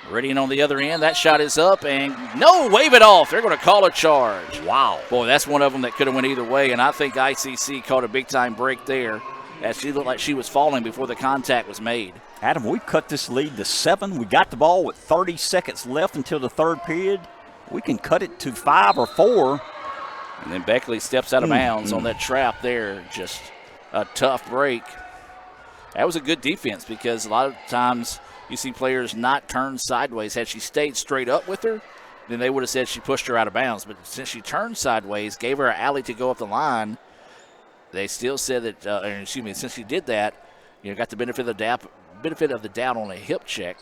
Meridian on the other end. That shot is up, and no, wave it off. They're going to call a charge. Wow. Boy, that's one of them that could have went either way, and I think ICC caught a big-time break there as she looked like she was falling before the contact was made. Adam, we cut this lead to 7. We got the ball with 30 seconds left until the third period. We can cut it to 5 or 4. And then Beckley steps out of bounds on that trap there. Just a tough break. That was a good defense because a lot of times you see players not turn sideways. Had she stayed straight up with her, then they would have said she pushed her out of bounds. But since she turned sideways, gave her an alley to go up the line, they still said that, since she did that, got the benefit of the doubt on a hip check.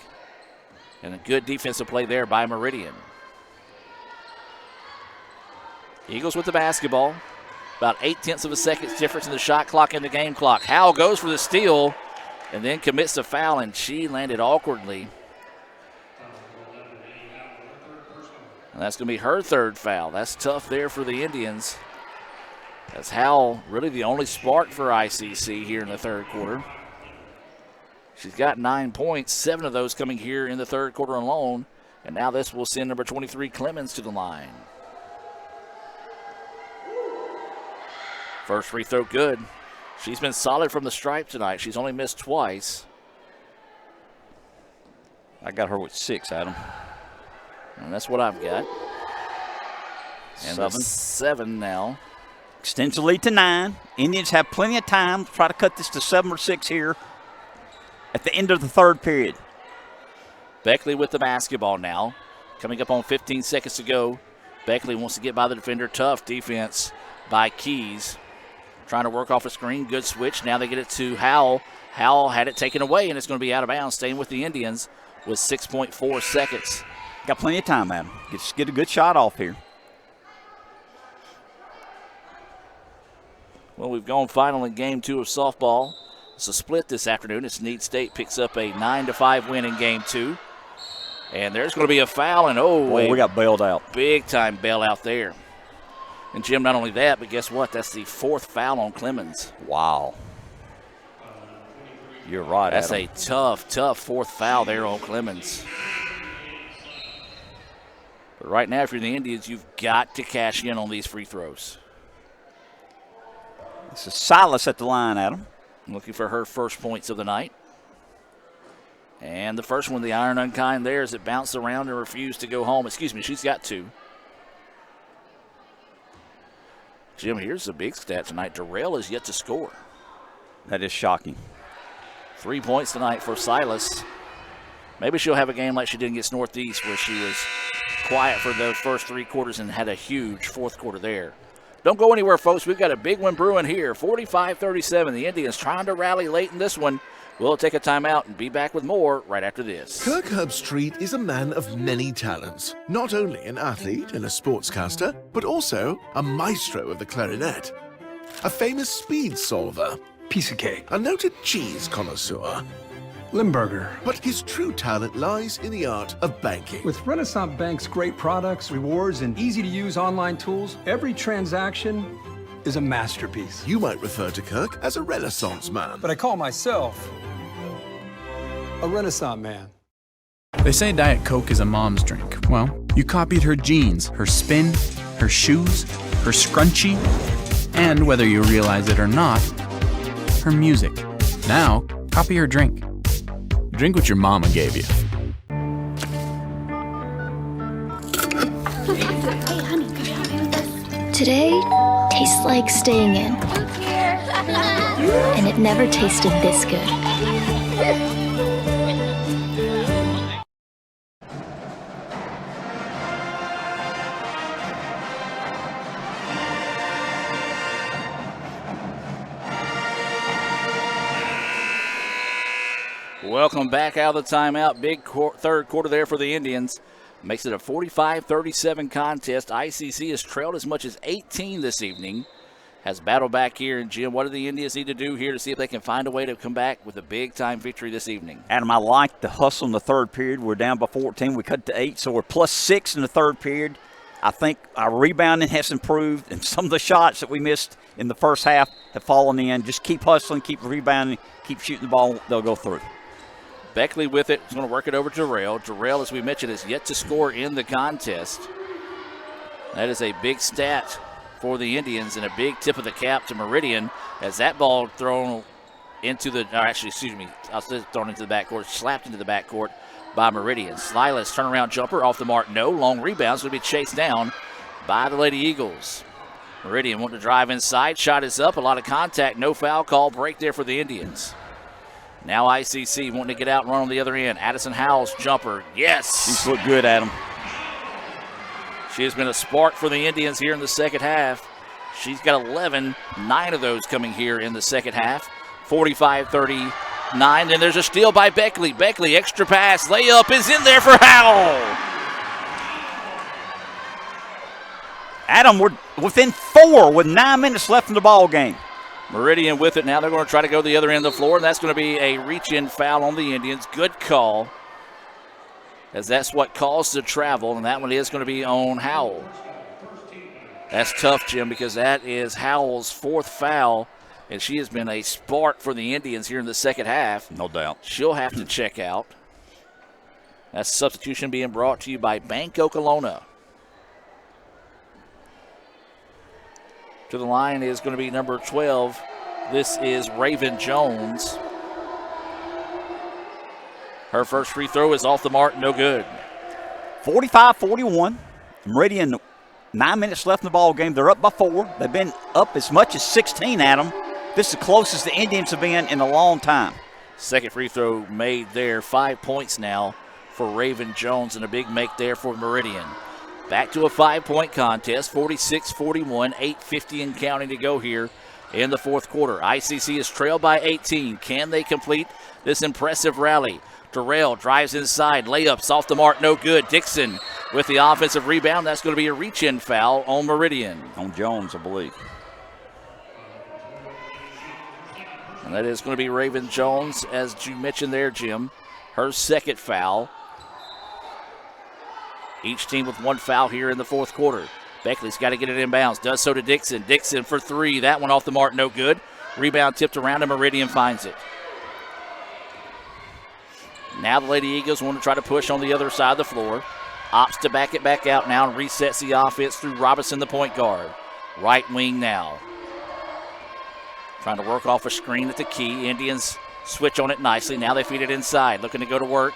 And a good defensive play there by Meridian. Eagles with the basketball. About 0.8 of a second difference in the shot clock and the game clock. Howell goes for the steal and then commits a foul, and she landed awkwardly And that's going to be her third foul. That's tough there for the Indians. That's Howell, really the only spark for ICC here in the third quarter. She's got 9 points, 7 of those coming here in the third quarter alone. And now this will send number 23, Clemens, to the line. First free throw good. She's been solid from the stripe tonight. She's only missed twice. I got her with 6, Adam. And that's what I've got. And 7 now. Extends the lead to 9. Indians have plenty of time to try to cut this to 7 or 6 here at the end of the third period. Beckley with the basketball now. Coming up on 15 seconds to go. Beckley wants to get by the defender. Tough defense by Keys. Trying to work off a screen. Good switch. Now they get it to Howell. Howell had it taken away, and it's going to be out of bounds. Staying with the Indians with 6.4 seconds. Got plenty of time, Adam. Just get a good shot off here. Well, we've gone final in game 2 of softball. It's a split this afternoon. It's Snead State picks up a 9-5 win in game 2. And there's going to be a foul, and we got bailed out. Big time bailout there. And Jim, not only that, but guess what? That's the 4th foul on Clemens. Wow. You're right, That's Adam. a tough 4th foul there on Clemens. But right now, if you're the Indians, you've got to cash in on these free throws. This is Silas at the line, Adam. Looking for her first points of the night. And the first one, the iron unkind there, as it bounced around and refused to go home. Excuse me, she's got 2. Jim, here's the big stat tonight. Durrell is yet to score. That is shocking. 3 points tonight for Silas. Maybe she'll have a game like she did against Northeast, where she was quiet for those first 3 quarters and had a huge 4th quarter there. Don't go anywhere, folks. We've got a big one brewing here. 45-37. The Indians trying to rally late in this one. We'll take a timeout and be back with more right after this. Kirk Herbstreit is a man of many talents. Not only an athlete and a sportscaster, but also a maestro of the clarinet. A famous speed solver. Piece of cake. A noted cheese connoisseur. Limburger. But his true talent lies in the art of banking. With Renaissance Bank's great products, rewards, and easy-to-use online tools, every transaction is a masterpiece. You might refer to Kirk as a Renaissance man. But I call myself a Renaissance man. They say Diet Coke is a mom's drink. Well, you copied her jeans, her spin, her shoes, her scrunchie, and whether you realize it or not, her music. Now, copy her drink. Drink what your mama gave you. Hey, honey, could you help me with this? Today tastes like staying in. And it never tasted this good. Welcome back out of the timeout. Big third quarter there for the Indians. Makes it a 45-37 contest. ICC has trailed as much as 18 this evening. Has battled back here. And, Jim, what do the Indians need to do here to see if they can find a way to come back with a big-time victory this evening? Adam, I like the hustle in the third period. We're down by 14. We cut to 8, so we're plus 6 in the third period. I think our rebounding has improved, and some of the shots that we missed in the first half have fallen in. Just keep hustling, keep rebounding, keep shooting the ball. They'll go through. Beckley with it. He's going to work it over to Durrell. Durrell, as we mentioned, is yet to score in the contest. That is a big stat for the Indians and a big tip of the cap to Meridian as that ball thrown into the, or actually, excuse me, thrown into the backcourt, slapped into the backcourt by Meridian. Silas, turnaround jumper off the mark. No. Long rebounds going to be chased down by the Lady Eagles. Meridian wanting to drive inside. Shot is up. A lot of contact. No foul call. Break there for the Indians. Now ICC wanting to get out and run on the other end. Addison Howell's jumper. Yes. She's looked good, Adam. She has been a spark for the Indians here in the second half. She's got 11, 9 of those coming here in the second half. 45-39. Then there's a steal by Beckley. Beckley, extra pass. Layup is in there for Howell. Adam, we're within 4 with 9 minutes left in the ball game. Meridian with it now. They're going to try to go to the other end of the floor, and that's going to be a reach-in foul on the Indians. Good call. as that's what caused the travel, and that one is going to be on Howell. That's tough, Jim, because that is Howell's 4th foul, and she has been a spark for the Indians here in the second half. No doubt. She'll have to check out. That's substitution being brought to you by Banco Kelowna. To the line is going to be number 12. This is Raven Jones. Her first free throw is off the mark, no good. 45-41. Meridian, 9 minutes left in the ball game. They're up by 4. They've been up as much as 16, Adam. This is the closest the Indians have been in a long time. Second free throw made there. 5 points now for Raven Jones, and a big make there for Meridian. Back to a 5-point contest, 46-41, 8:50 and counting to go here in the fourth quarter. ICC is trailed by 18. Can they complete this impressive rally? Terrell drives inside, layups off the mark, no good. Dixon with the offensive rebound. That's going to be a reach-in foul on Meridian. On Jones, I believe. And that is going to be Raven Jones, as you mentioned there, Jim. Her second foul. Each team with 1 foul here in the fourth quarter. Beckley's got to get it inbounds. Does so to Dixon. Dixon for 3. That one off the mark, no good. Rebound tipped around, and Meridian finds it. Now the Lady Eagles want to try to push on the other side of the floor. Opts to back it back out now and resets the offense through Robinson, the point guard. Right wing now. Trying to work off a screen at the key. Indians switch on it nicely. Now they feed it inside. Looking to go to work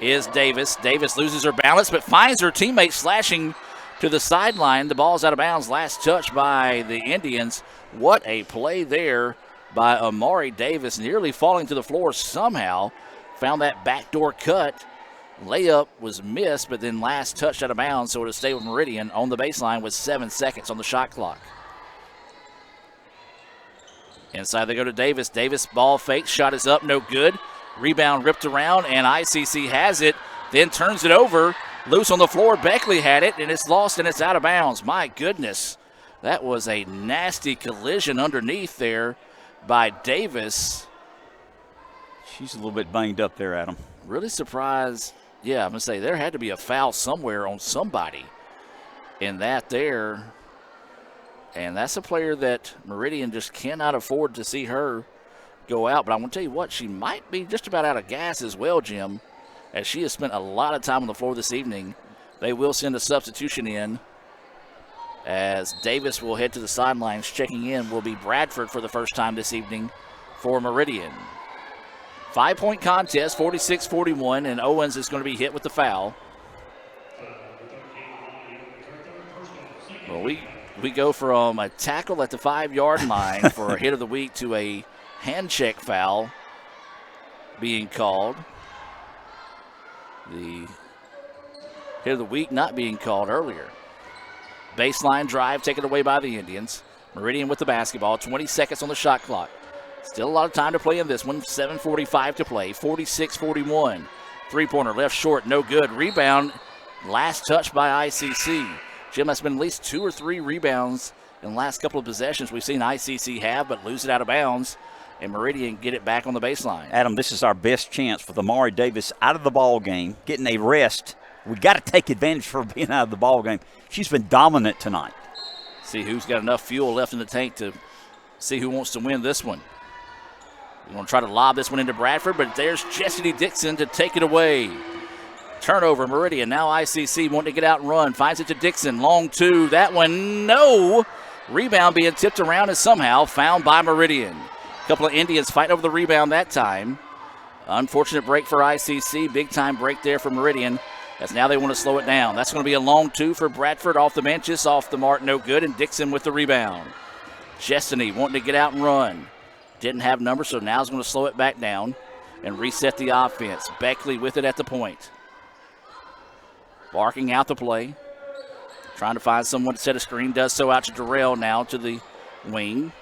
is Davis. Davis loses her balance but finds her teammate slashing to the sideline. The ball's out of bounds. Last touch by the Indians. What a play there by Amari Davis, nearly falling to the floor somehow. Found that backdoor cut. Layup was missed, but then last touch out of bounds, so it'll stay with Meridian on the baseline with 7 seconds on the shot clock. Inside they go to Davis. Davis ball fakes, shot is up, no good. Rebound ripped around, and ICC has it, then turns it over. Loose on the floor, Beckley had it, and it's lost and it's out of bounds. My goodness, that was a nasty collision underneath there by Davis. She's a little bit banged up there, Adam. Really surprised. Yeah, I'm going to say there had to be a foul somewhere on somebody in that there. And that's a player that Meridian just cannot afford to see her go out. But I'm going to tell you what, she might be just about out of gas as well, Jim, as she has spent a lot of time on the floor this evening. They will send a substitution in as Davis will head to the sidelines. Checking in will be Bradford for the first time this evening for Meridian. 5-point contest, 46-41, and Owens is going to be hit with the foul. Well, we go from a tackle at the 5-yard line for a hit of the week to a hand check foul being called. The hit of the week not being called earlier. Baseline drive taken away by the Indians. Meridian with the basketball, 20 seconds on the shot clock. Still a lot of time to play in this one. 7:45 to play. 46-41. Three-pointer left short. No good. Rebound. Last touch by ICC. Jim, that's been at least 2 or 3 rebounds in the last couple of possessions we've seen ICC have, but lose it out of bounds, and Meridian get it back on the baseline. Adam, this is our best chance for the Amari Davis out of the ball game, getting a rest. We got to take advantage of her being out of the ball game. She's been dominant tonight. See who's got enough fuel left in the tank to see who wants to win this one. We're going to try to lob this one into Bradford, but there's Chastity Dixon to take it away. Turnover, Meridian. Now ICC wanting to get out and run. Finds it to Dixon. Long 2. That one, no. Rebound being tipped around and somehow found by Meridian. A couple of Indians fighting over the rebound that time. Unfortunate break for ICC. Big time break there for Meridian, as now they want to slow it down. That's going to be a long 2 for Bradford off the benches. Off the mark, no good. And Dixon with the rebound. Chestney wanting to get out and run. Didn't have numbers, so now he's going to slow it back down and reset the offense. Beckley with it at the point. Barking out the play. Trying to find someone to set a screen. Does so out to Durrell now to the wing.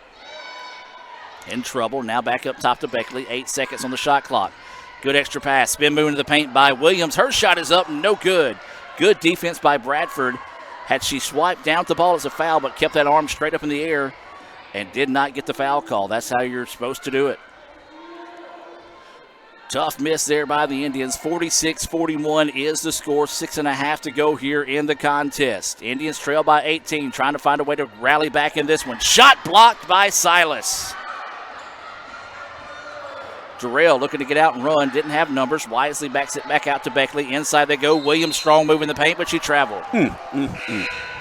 In trouble. Now back up top to Beckley. 8 seconds on the shot clock. Good extra pass. Spin move into the paint by Williams. Her shot is up. No good. Good defense by Bradford. Had she swiped down the ball as a foul, but kept that arm straight up in the air and did not get the foul call. That's how you're supposed to do it. Tough miss there by the Indians. 46-41 is the score. 6.5 to go here in the contest. Indians trail by 18, trying to find a way to rally back in this one. Shot blocked by Silas. Jarrell looking to get out and run. Didn't have numbers. Wisely backs it back out to Beckley. Inside they go. Williams strong move in the paint, but she traveled.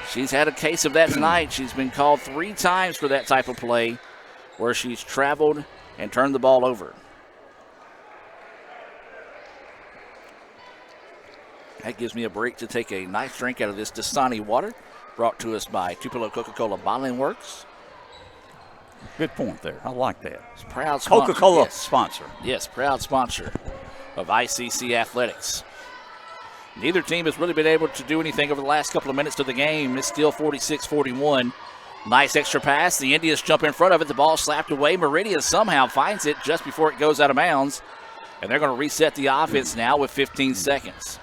She's had a case of that tonight. She's been called 3 times for that type of play where she's traveled and turned the ball over. That gives me a break to take a nice drink out of this Dasani water, brought to us by Tupelo Coca-Cola Bottling Works. Good point there. I like that. It's proud sponsor. Coca-Cola sponsor. Yes, proud sponsor of ICC Athletics. Neither team has really been able to do anything over the last couple of minutes of the game. It's still 46-41. Nice extra pass. The Indians jump in front of it. The ball slapped away. Meridian somehow finds it just before it goes out of bounds. And they're going to reset the offense now with 15 seconds.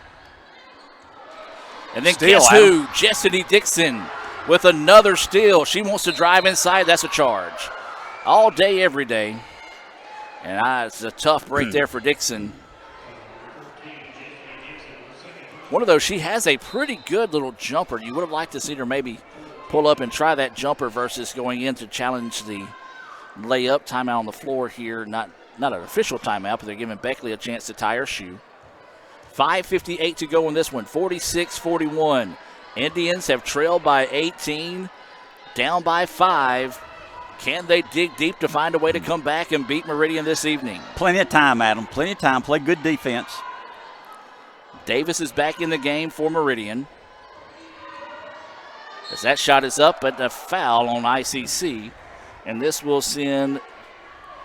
And then guess who? Jessity Dixon with another steal. She wants to drive inside. That's a charge. All day, every day. And it's a tough break there for Dixon. One of those, she has a pretty good little jumper. You would have liked to see her maybe pull up and try that jumper versus going in to challenge the layup. Timeout on the floor here. Not an official timeout, but they're giving Beckley a chance to tie her shoe. 5:58 to go in this one, 46-41. Indians have trailed by 18, down by 5. Can they dig deep to find a way to come back and beat Meridian this evening? Plenty of time, Adam. Plenty of time. Play good defense. Davis is back in the game for Meridian. As that shot is up, but a foul on ICC. And this will send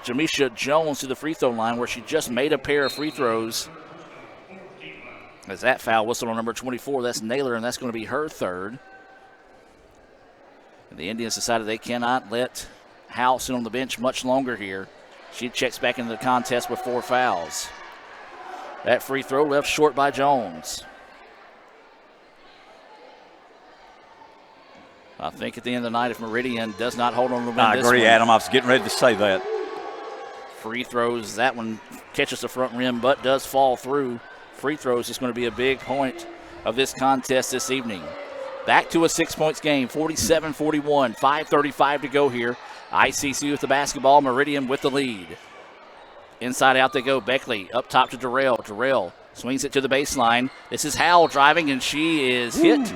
Jamisha Jones to the free throw line where she just made a pair of free throws. As that foul whistle on number 24, that's Naylor, and that's going to be her third. And the Indians decided they cannot let Howell sit on the bench much longer here. She checks back into the contest with 4 fouls. That free throw left short by Jones. I think at the end of the night, if Meridian does not hold on to win this one. I agree, Adam. I was getting ready to say that. Free throws, that one catches the front rim, but does fall through. Free throws is going to be a big point of this contest this evening. Back to a 6-point game, 47-41, 5:35 to go here. ICC with the basketball, Meridian with the lead. Inside out they go, Beckley up top to Durrell. Durrell swings it to the baseline. This is Howell driving, and she is hit.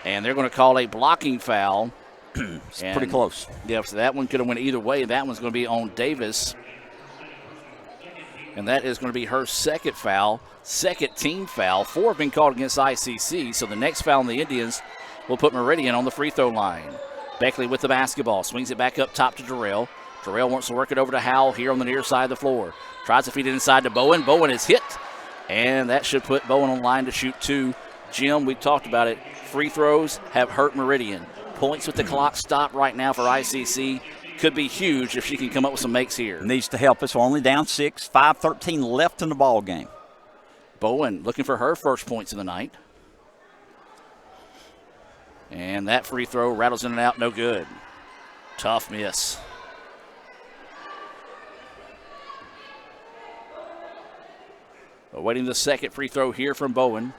And they're going to call a blocking foul. It's pretty close. Yeah, so that one could have went either way. That one's going to be on Davis. And that is going to be her second foul, second team foul. 4 have been called against ICC, so the next foul on the Indians will put Meridian on the free throw line. Beckley with the basketball, swings it back up top to Durrell. Durrell wants to work it over to Howell here on the near side of the floor. Tries to feed it inside to Bowen. Bowen is hit, and that should put Bowen on line to shoot 2. Jim, we talked about it. Free throws have hurt Meridian. Points with the clock stopped right now for ICC. Could be huge if she can come up with some makes here. Needs to help us. We're only down 6, 5:13 left in the ball game. Bowen looking for her first points of the night. And that free throw rattles in and out, no good. Tough miss. Awaiting the second free throw here from Bowen.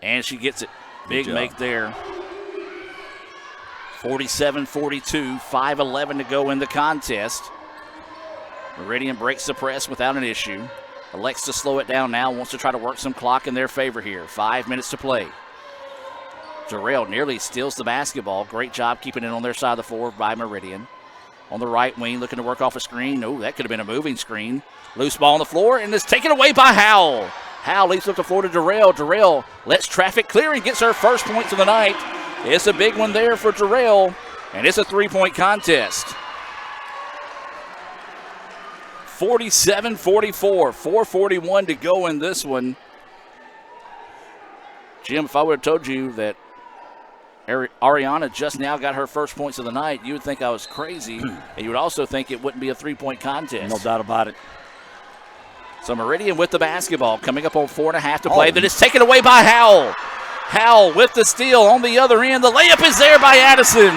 And she gets it. Big make there. 47-42, 5:11 to go in the contest. Meridian breaks the press without an issue. Elects to slow it down now, wants to try to work some clock in their favor here. 5 minutes to play. Jarrell nearly steals the basketball. Great job keeping it on their side of the floor by Meridian. On the right wing, looking to work off a screen. Oh, that could have been a moving screen. Loose ball on the floor, and it's taken away by Howell. Howell leaps up the floor to Jarrell. Jarrell lets traffic clear and gets her first points of the night. It's a big one there for Jarrell, and it's a 3-point contest. 47-44, 4:41 to go in this one. Jim, if I would have told you that Ariana just now got her first points of the night, you would think I was crazy, and you would also think it wouldn't be a 3-point contest. No doubt about it. So Meridian with the basketball, coming up on 4.5 to play. That is taken away by Howell. Howell with the steal on the other end. The layup is there by Addison.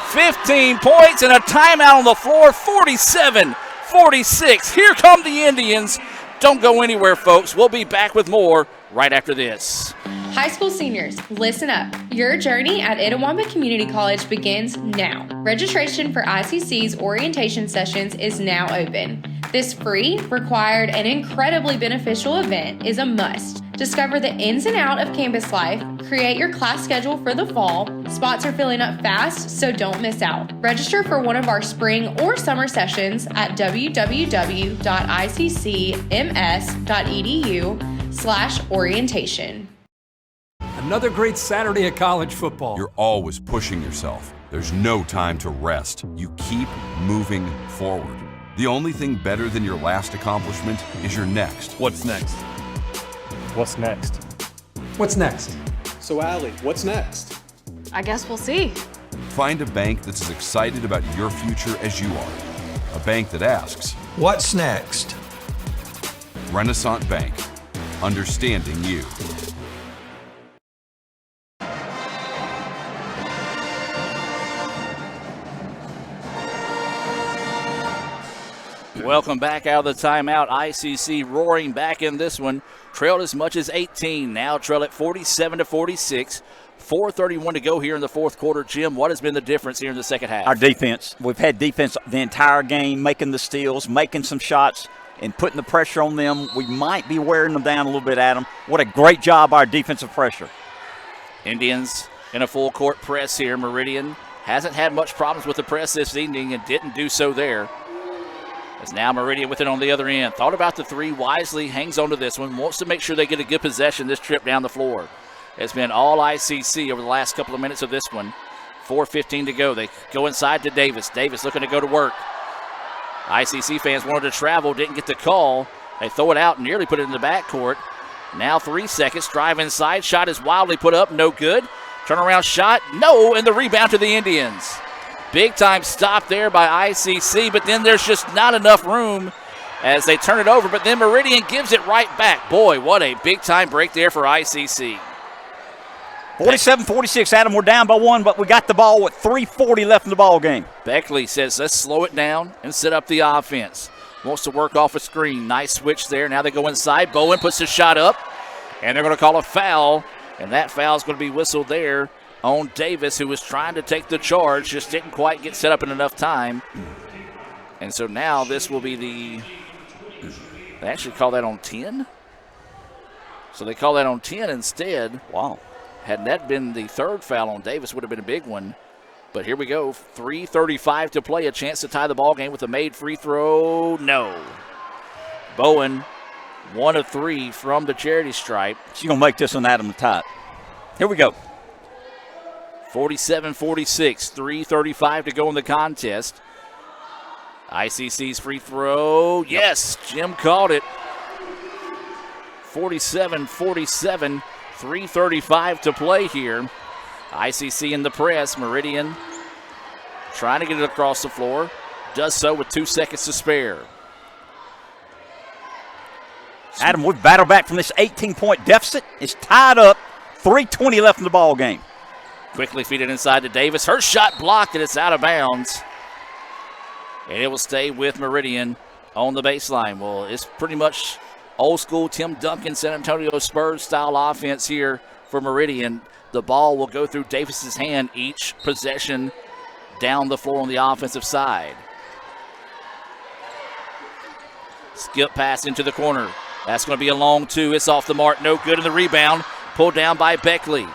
15 points and a timeout on the floor. 47-44. 46. Here come the Indians. Don't go anywhere, folks. We'll be back with more right after this. High school seniors, listen up. Your journey at Itawamba Community College begins now. Registration for ICC's orientation sessions is now open. This free, required, and incredibly beneficial event is a must. Discover the ins and outs of campus life, create your class schedule for the fall. Spots are filling up fast, so don't miss out. Register for one of our spring or summer sessions at www.iccms.edu/orientation. Another great Saturday of college football. You're always pushing yourself. There's no time to rest. You keep moving forward. The only thing better than your last accomplishment is your next. What's next? What's next? What's next? So, Allie, what's next? I guess we'll see. Find a bank that's as excited about your future as you are. A bank that asks, what's next? Renaissance Bank. Understanding you. Welcome back out of the timeout. ICC roaring back in this one. Trailed as much as 18. Now trail at 47-46. 4:31 to go here in the fourth quarter. Jim, what has been the difference here in the second half? Our defense. We've had defense the entire game, making the steals, making some shots, and putting the pressure on them. We might be wearing them down a little bit, Adam. What a great job, our defensive pressure. Indians in a full court press here. Meridian hasn't had much problems with the press this evening and didn't do so there. As now Meridian with it on the other end. Thought about the three wisely, hangs on to this one, wants to make sure they get a good possession this trip down the floor. It's been all ICC over the last couple of minutes of this one. 4:15 to go. They go inside to Davis. Davis looking to go to work. ICC fans wanted to travel, didn't get the call. They throw it out and nearly put it in the backcourt. Now 3 seconds, drive inside. Shot is wildly put up, no good. Turnaround shot, no, and the rebound to the Indians. Big time stop there by ICC, but then there's just not enough room as they turn it over, but then Meridian gives it right back. Boy, what a big time break there for ICC. 47-46, Adam, we're down by one, but we got the ball with 3:40 left in the ball game. Beckley says, let's slow it down and set up the offense. Wants to work off a screen. Nice switch there. Now they go inside. Bowen puts the shot up, and they're going to call a foul, and that foul is going to be whistled there on Davis, who was trying to take the charge, just didn't quite get set up in enough time. And so now this will be they actually call that on 10? So they call that on 10 instead. Wow. Had that been the third foul on Davis, would have been a big one. But here we go, 3:35 to play, a chance to tie the ball game with a made free throw. No. Bowen, 1 of 3 from the charity stripe. She's going to make this one, Adam, the top. Here we go. 47-46, 3:35 to go in the contest. ICC's free throw, yes, Jim called it. 47-47, 3:35 to play here. ICC in the press, Meridian trying to get it across the floor. Does so with 2 seconds to spare. Adam, we've battled back from this 18-point deficit. It's tied up, 3:20 left in the ball game. Quickly feed it inside to Davis. Her shot blocked and it's out of bounds. And it will stay with Meridian on the baseline. Well, it's pretty much old school Tim Duncan, San Antonio Spurs style offense here for Meridian. The ball will go through Davis's hand each possession down the floor on the offensive side. Skip pass into the corner. That's going to be a long two. It's off the mark. No good in the rebound. Pulled down by Beckley.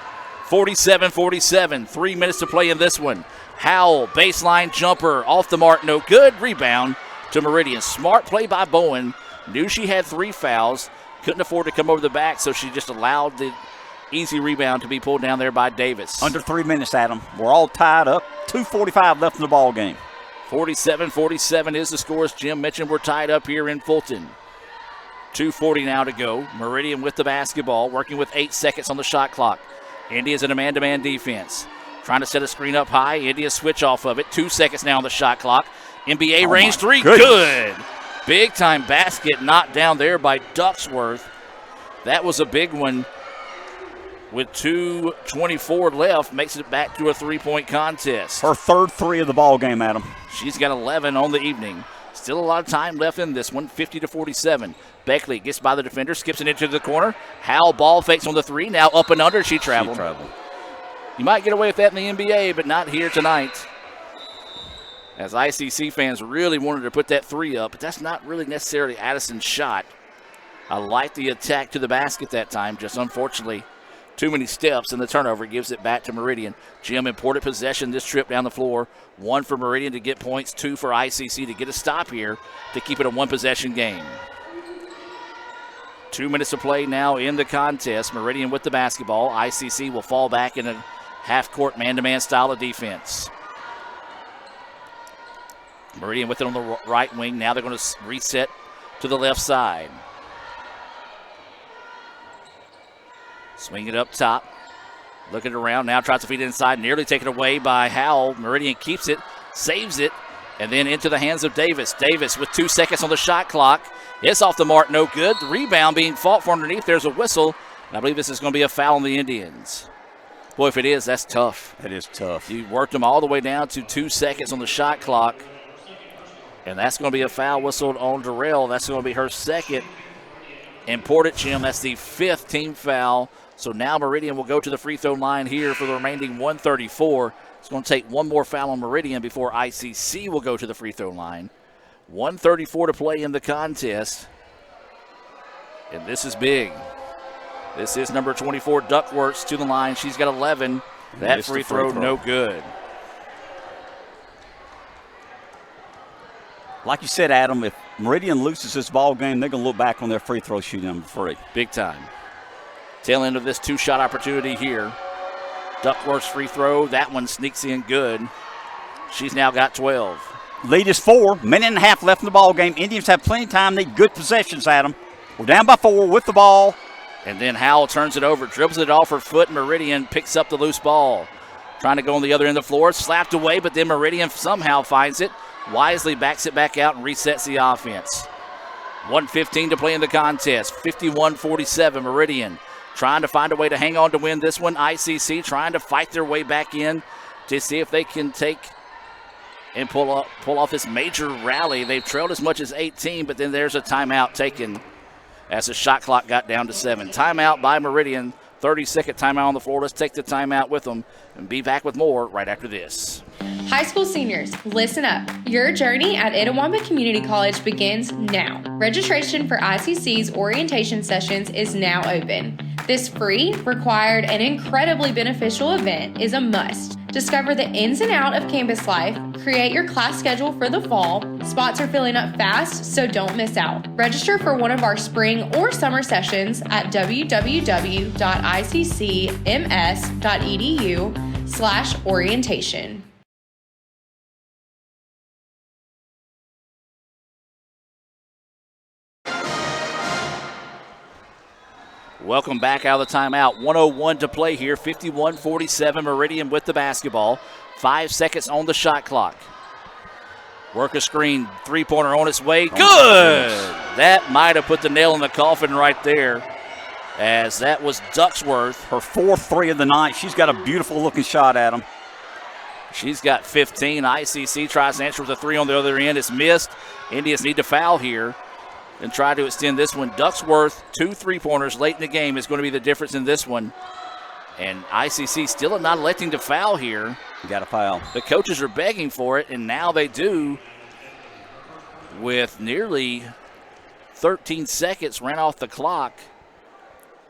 47-47. 3 minutes to play in this one. Howell, baseline jumper. Off the mark. No good. Rebound to Meridian. Smart play by Bowen. Knew she had 3 fouls. Couldn't afford to come over the back, so she just allowed the easy rebound to be pulled down there by Davis. Under 3 minutes, Adam. We're all tied up. 2:45 left in the ball game. 47-47 is the score. As Jim mentioned, we're tied up here in Fulton. 2:40 now to go. Meridian with the basketball, working with 8 seconds on the shot clock. India's in a man-to-man defense. Trying to set a screen up high. India switch off of it. 2 seconds now on the shot clock. NBA range three. Good. Big time basket knocked down there by Ducksworth. That was a big one. With 2:24 left, makes it back to a 3-point contest. Her third 3 of the ball game, Adam. She's got 11 on the evening. Still a lot of time left in this one, 50-47. Beckley gets by the defender, skips it into the corner. Howell ball fakes on the three, now up and under. She traveled. You might get away with that in the NBA, but not here tonight. As ICC fans really wanted to put that three up, but that's not really necessarily Addison's shot. I like the attack to the basket that time, just unfortunately too many steps, and the turnover gives it back to Meridian. Jim, important possession this trip down the floor. 1 for Meridian to get points, 2 for ICC to get a stop here to keep it a one-possession game. 2 minutes of play now in the contest. Meridian with the basketball. ICC will fall back in a half-court man-to-man style of defense. Meridian with it on the right wing. Now they're going to reset to the left side. Swing it up top. Looking around now, tries to feed it inside. Nearly taken away by Howell. Meridian keeps it, saves it, and then into the hands of Davis. Davis with 2 seconds on the shot clock. It's off the mark, no good. The rebound being fought for underneath. There's a whistle, and I believe this is going to be a foul on the Indians. Boy, if it is, that's tough. It is tough. You worked them all the way down to 2 seconds on the shot clock, and that's going to be a foul whistled on Durrell. That's going to be her second. Important, Jim. That's the 5th team foul. So now Meridian will go to the free throw line here for the remaining 134. It's going to take one more foul on Meridian before ICC will go to the free throw line. 134 to play in the contest. And this is big. This is number 24, Duckworth, to the line. She's got 11. That free throw, no good. Like you said, Adam, if Meridian loses this ball game, they're going to look back on their free throw shooting number 3. Big time. Tail end of this 2-shot opportunity here. Duckworth's free throw. That one sneaks in good. She's now got 12. Lead is 4. Minute and a half left in the ball game. Indians have plenty of time. Need good possessions, Adam. We're down by 4 with the ball. And then Howell turns it over, dribbles it off her foot. Meridian picks up the loose ball. Trying to go on the other end of the floor. Slapped away, but then Meridian somehow finds it. Wisely backs it back out and resets the offense. 1:15 to play in the contest. 51-47, Meridian trying to find a way to hang on to win this one. ICC trying to fight their way back in to see if they can take and pull off this major rally. They've trailed as much as 18, but then there's a timeout taken as the shot clock got down to 7. Timeout by Meridian. 30-second timeout on the floor. Let's take the timeout with them and be back with more right after this. High school seniors, listen up. Your journey at Itawamba Community College begins now. Registration for ICC's orientation sessions is now open. This free, required, and incredibly beneficial event is a must. Discover the ins and outs of campus life, create your class schedule for the fall. Spots are filling up fast, so don't miss out. Register for one of our spring or summer sessions at www.iccms.edu/orientation. Welcome back out of the timeout. 1:01 to play here. 51-47, Meridian with the basketball. 5 seconds on the shot clock. Work a screen, three-pointer on its way. Good! That might have put the nail in the coffin right there, as that was Ducksworth. Her 4th 3 of the night. She's got a beautiful-looking shot at him. She's got 15. ICC tries to answer with a 3 on the other end. It's missed. Indians need to foul here and try to extend this one. Ducksworth, 2 3-pointers late in the game is going to be the difference in this one. And ICC still not electing to foul here. You got to foul. The coaches are begging for it, and now they do, with nearly 13 seconds ran off the clock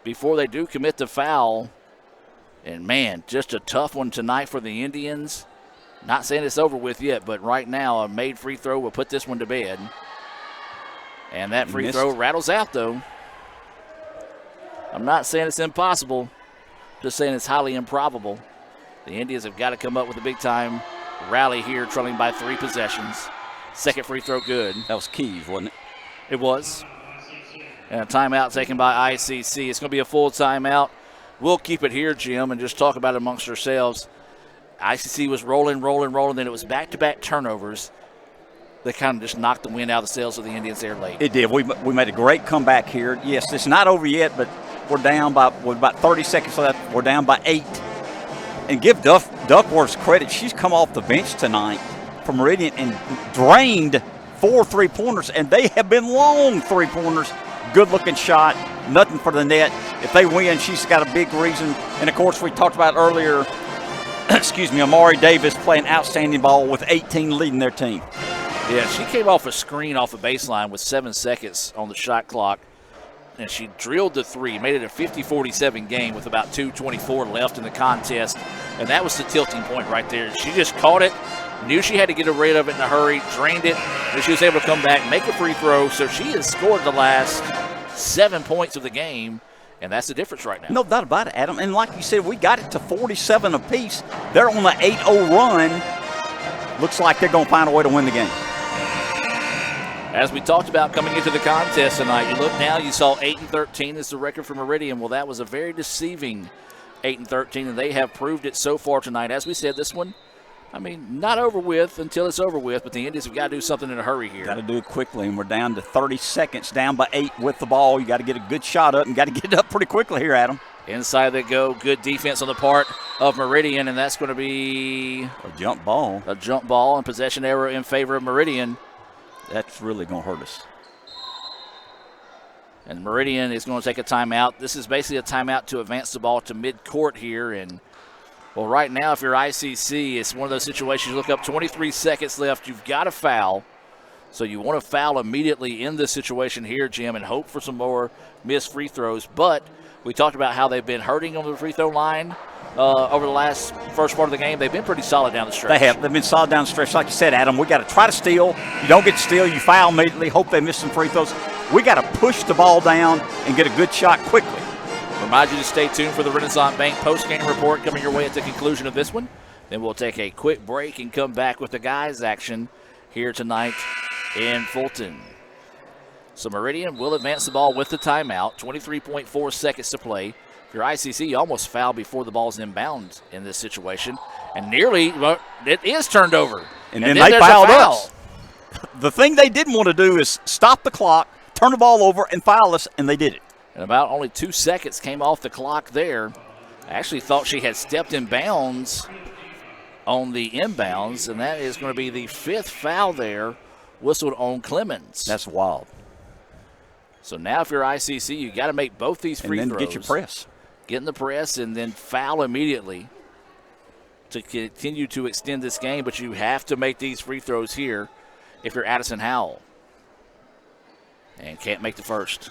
before they do commit the foul. And, man, just a tough one tonight for the Indians. Not saying it's over with yet, but right now a made free throw will put this one to bed. And that free throw rattles out, though. I'm not saying it's impossible, just saying it's highly improbable. The Indians have got to come up with a big-time rally here, trailing by 3 possessions. Second free throw good. That was Keys, wasn't it? It was. And a timeout taken by ICC. It's going to be a full timeout. We'll keep it here, Jim, and just talk about it amongst ourselves. ICC was rolling. Then it was back-to-back turnovers. They kind of just knocked the wind out of the sails of the Indians there late. It did. We made a great comeback here. Yes, it's not over yet, but we're down by about 30 seconds left. We're down by 8. And give Duckworth's credit. She's come off the bench tonight from Meridian and drained 4 3-pointers, and they have been long 3-pointers. Good-looking shot, nothing for the net. If they win, she's got a big reason. And, of course, we talked about earlier, Amari Davis playing outstanding ball with 18 leading their team. Yeah, she came off a screen off the baseline with 7 seconds on the shot clock, and she drilled the 3, made it a 50-47 game with about 2:24 left in the contest, and that was the tilting point right there. She just caught it, knew she had to get rid of it in a hurry, drained it, and she was able to come back, make a free throw, so she has scored the last 7 points of the game, and that's the difference right now. No doubt about it, Adam. And like you said, we got it to 47 apiece. They're on an 8-0 run. Looks like they're going to find a way to win the game. As we talked about coming into the contest tonight, you look now, you saw 8-13 is the record for Meridian. Well, that was a very deceiving 8-13, and they have proved it so far tonight. As we said, this one, I mean, not over with until it's over with, but the Indians have got to do something in a hurry here. Got to do it quickly, and we're down to 30 seconds, down by 8 with the ball. You got to get a good shot up and got to get it up pretty quickly here, Adam. Inside they go. Good defense on the part of Meridian, and that's going to be a jump ball. A jump ball and possession error in favor of Meridian. That's really going to hurt us. And Meridian is going to take a timeout. This is basically a timeout to advance the ball to midcourt here. And, well, right now, if you're ICC, it's one of those situations. You look up, 23 seconds left. You've got to foul. So you want to foul immediately in this situation here, Jim, and hope for some more missed free throws. But we talked about how they've been hurting on the free throw line over the first part of the game. They've been pretty solid down the stretch. They have. They've been solid down the stretch. Like you said, Adam, we got to try to steal. You don't get to steal, you foul immediately, hope they miss some free throws. We got to push the ball down and get a good shot quickly. Remind you to stay tuned for the Renaissance Bank post-game report coming your way at the conclusion of this one. Then we'll take a quick break and come back with the guys' action here tonight in Fulton. So Meridian will advance the ball with the timeout. 23.4 seconds to play. If you're ICC, you almost foul before the ball's inbound in this situation. And nearly, well, it is turned over. And then they fouled us. The thing they didn't want to do is stop the clock, turn the ball over, and foul us, and they did it. And about only 2 seconds came off the clock there. I actually thought she had stepped in bounds on the inbounds, and that is going to be the 5th foul there, whistled on Clemens. That's wild. So now if you're ICC, you got to make both these free throws. And then get your press. Get in the press and then foul immediately to continue to extend this game, but you have to make these free throws here if you're Addison Howell. And can't make the first.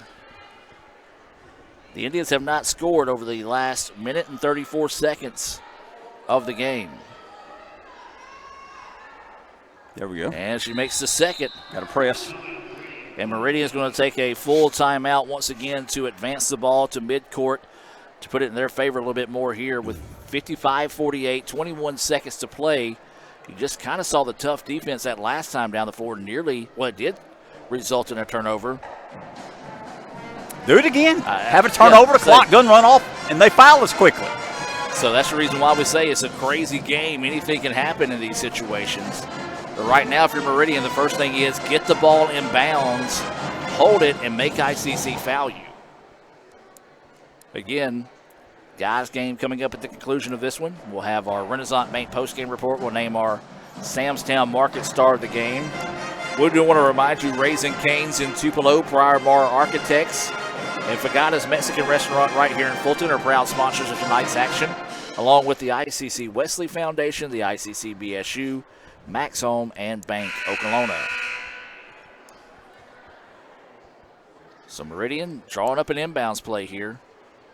The Indians have not scored over the last minute and 34 seconds of the game. There we go. And she makes the second. Got to press. And Meridian is going to take a full timeout once again to advance the ball to midcourt to put it in their favor a little bit more here with 55-48, 21 seconds to play. You just kind of saw the tough defense that last time down the floor. Nearly, well, it did result in a turnover. Do it again. Have a turnover. The clock doesn't run off, and they foul us quickly. So that's the reason why we say it's a crazy game. Anything can happen in these situations. But right now, if you're Meridian, the first thing is get the ball in bounds, hold it, and make ICC foul you. Again, guys' game coming up at the conclusion of this one. We'll have our Renaissance Bank postgame report. We'll name our Samstown Market star of the game. We do want to remind you, Raising Cane's in Tupelo, Prior Bar Architects, and Fagata's Mexican Restaurant right here in Fulton are proud sponsors of tonight's action, along with the ICC Wesley Foundation, the ICC BSU, Max Home, and Bank Okolona. So Meridian drawing up an inbounds play here.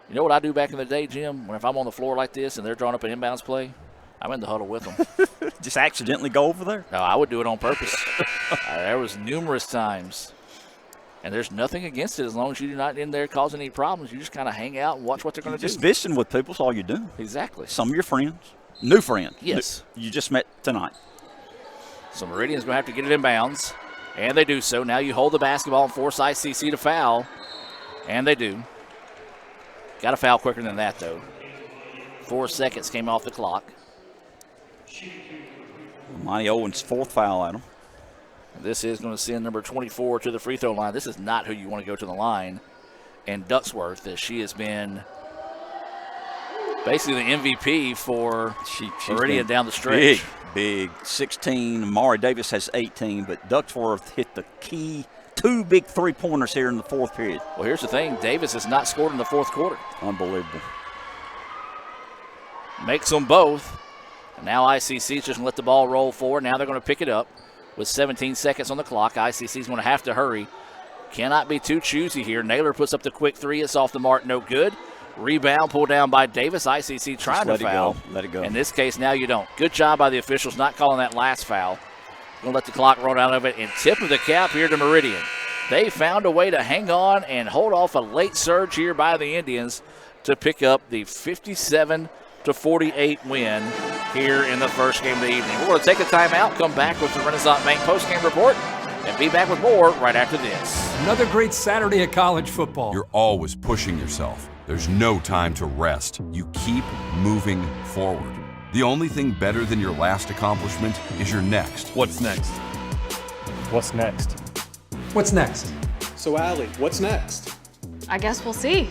You know what I do back in the day, Jim? If I'm on the floor like this and they're drawing up an inbounds play, I'm in the huddle with them. Just accidentally go over there? No, I would do it on purpose. There was numerous times. And there's nothing against it as long as you're not in there causing any problems. You just kind of hang out and watch what they're going to do. Just visiting with people is all you do. Exactly. Some of your friends. New friends. Yes. You just met tonight. So Meridian's going to have to get it in bounds. And they do so. Now you hold the basketball and force ICC to foul. And they do. Got to foul quicker than that, though. 4 seconds came off the clock. Monty Owen's 4th foul at him. This is going to send number 24 to the free throw line. This is not who you want to go to the line. And Ducksworth, as she has been basically the MVP for Meridian down the stretch. big, 16. Amari Davis has 18, but Ducksworth hit the key 2 big three-pointers here in the fourth period. Well, here's the thing. Davis has not scored in the fourth quarter. Unbelievable. Makes them both. And now ICC's just going to let the ball roll forward. Now they're going to pick it up with 17 seconds on the clock. ICC's going to have to hurry. Cannot be too choosy here. Naylor puts up the quick three. It's off the mark. No good. Rebound pulled down by Davis. ICC trying to foul. Let it go. In this case, now you don't. Good job by the officials not calling that last foul. Going to let the clock run out of it. And tip of the cap here to Meridian. They found a way to hang on and hold off a late surge here by the Indians to pick up the 57-48 win here in the first game of the evening. We're going to take a timeout, come back with the Renaissance Bank postgame report, and be back with more right after this. Another great Saturday of college football. You're always pushing yourself. There's no time to rest. You keep moving forward. The only thing better than your last accomplishment is your next. What's next? What's next? What's next? So, Allie, what's next? I guess we'll see.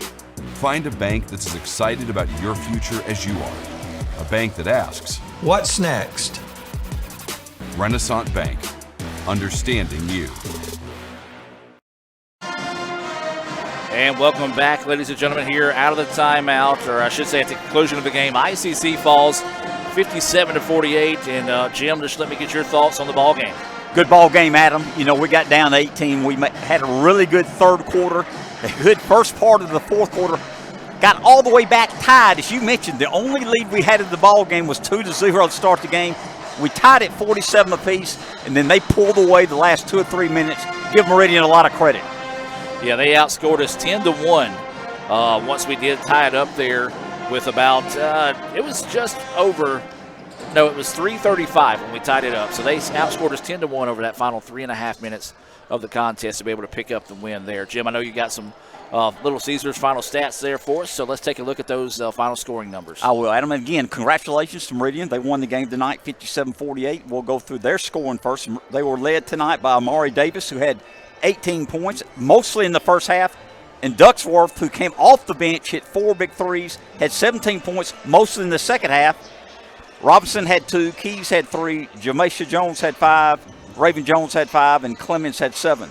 Find a bank that's as excited about your future as you are. A bank that asks, what's next? Renaissance Bank. Understanding you. And welcome back, ladies and gentlemen, here out of the timeout, or I should say at the conclusion of the game. ICC falls 57-48. And Jim, just let me get your thoughts on the ball game. Good ball game, Adam. You know, we got down 18. We had a really good third quarter, a good first part of the fourth quarter. Got all the way back tied. As you mentioned, the only lead we had in the ball game was 2-0 to start the game. We tied at 47 apiece, and then they pulled away the last 2 or 3 minutes. Give Meridian a lot of credit. Yeah, they outscored us 10-1 once we did tie it up there with about, it was just over, no, it was 3:35 when we tied it up. So they outscored us 10-1 over that final 3.5 minutes of the contest to be able to pick up the win there. Jim, I know you got some Little Caesars final stats there for us, so let's take a look at those final scoring numbers. I will, Adam. And again, congratulations to Meridian. They won the game tonight, 57-48. We'll go through their scoring first. They were led tonight by Amari Davis, who had 18 points, mostly in the first half. And Ducksworth, who came off the bench, hit 4 big threes, had 17 points, mostly in the second half. Robinson had 2, Keys had 3, Jameisha Jones had 5, Raven Jones had 5, and Clemens had 7.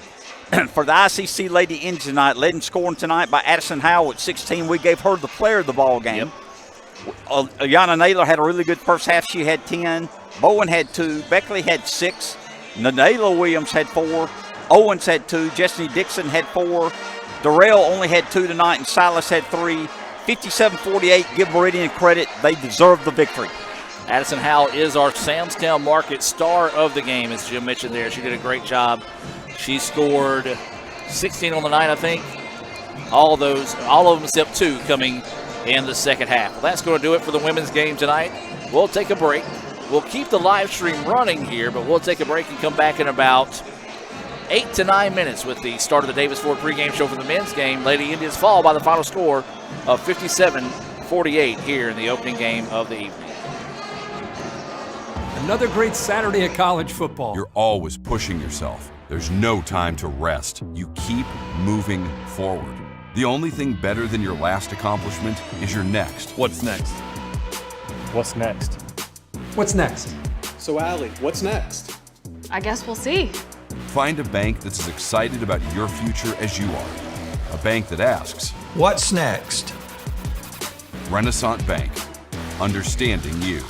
For the ICC Lady Indians tonight, led in scoring tonight by Addison Howell at 16. We gave her the player of the ball game. Yep. Ayana Naylor had a really good first half. She had 10. Bowen had 2. Beckley had 6. Nanayla Williams had 4. Owens had 2. Jessany Dixon had 4. Darrell only had 2 tonight, and Silas had 3. 57-48. Give Meridian credit. They deserve the victory. Addison Howell is our Samstown Market star of the game, as Jim mentioned there. She did a great job. She scored 16 on the night, I think. All of them except 2 coming in the second half. Well, that's going to do it for the women's game tonight. We'll take a break. We'll keep the live stream running here, but we'll take a break and come back in about 8 to 9 minutes with the start of the Davis Ford pregame show for the men's game. Lady Indians fall by the final score of 57-48 here in the opening game of the evening. Another great Saturday of college football. You're always pushing yourself. There's no time to rest. You keep moving forward. The only thing better than your last accomplishment is your next. What's next? What's next? What's next? So, Allie, what's next? I guess we'll see. Find a bank that's as excited about your future as you are. A bank that asks, what's next? Renaissance Bank. Understanding you.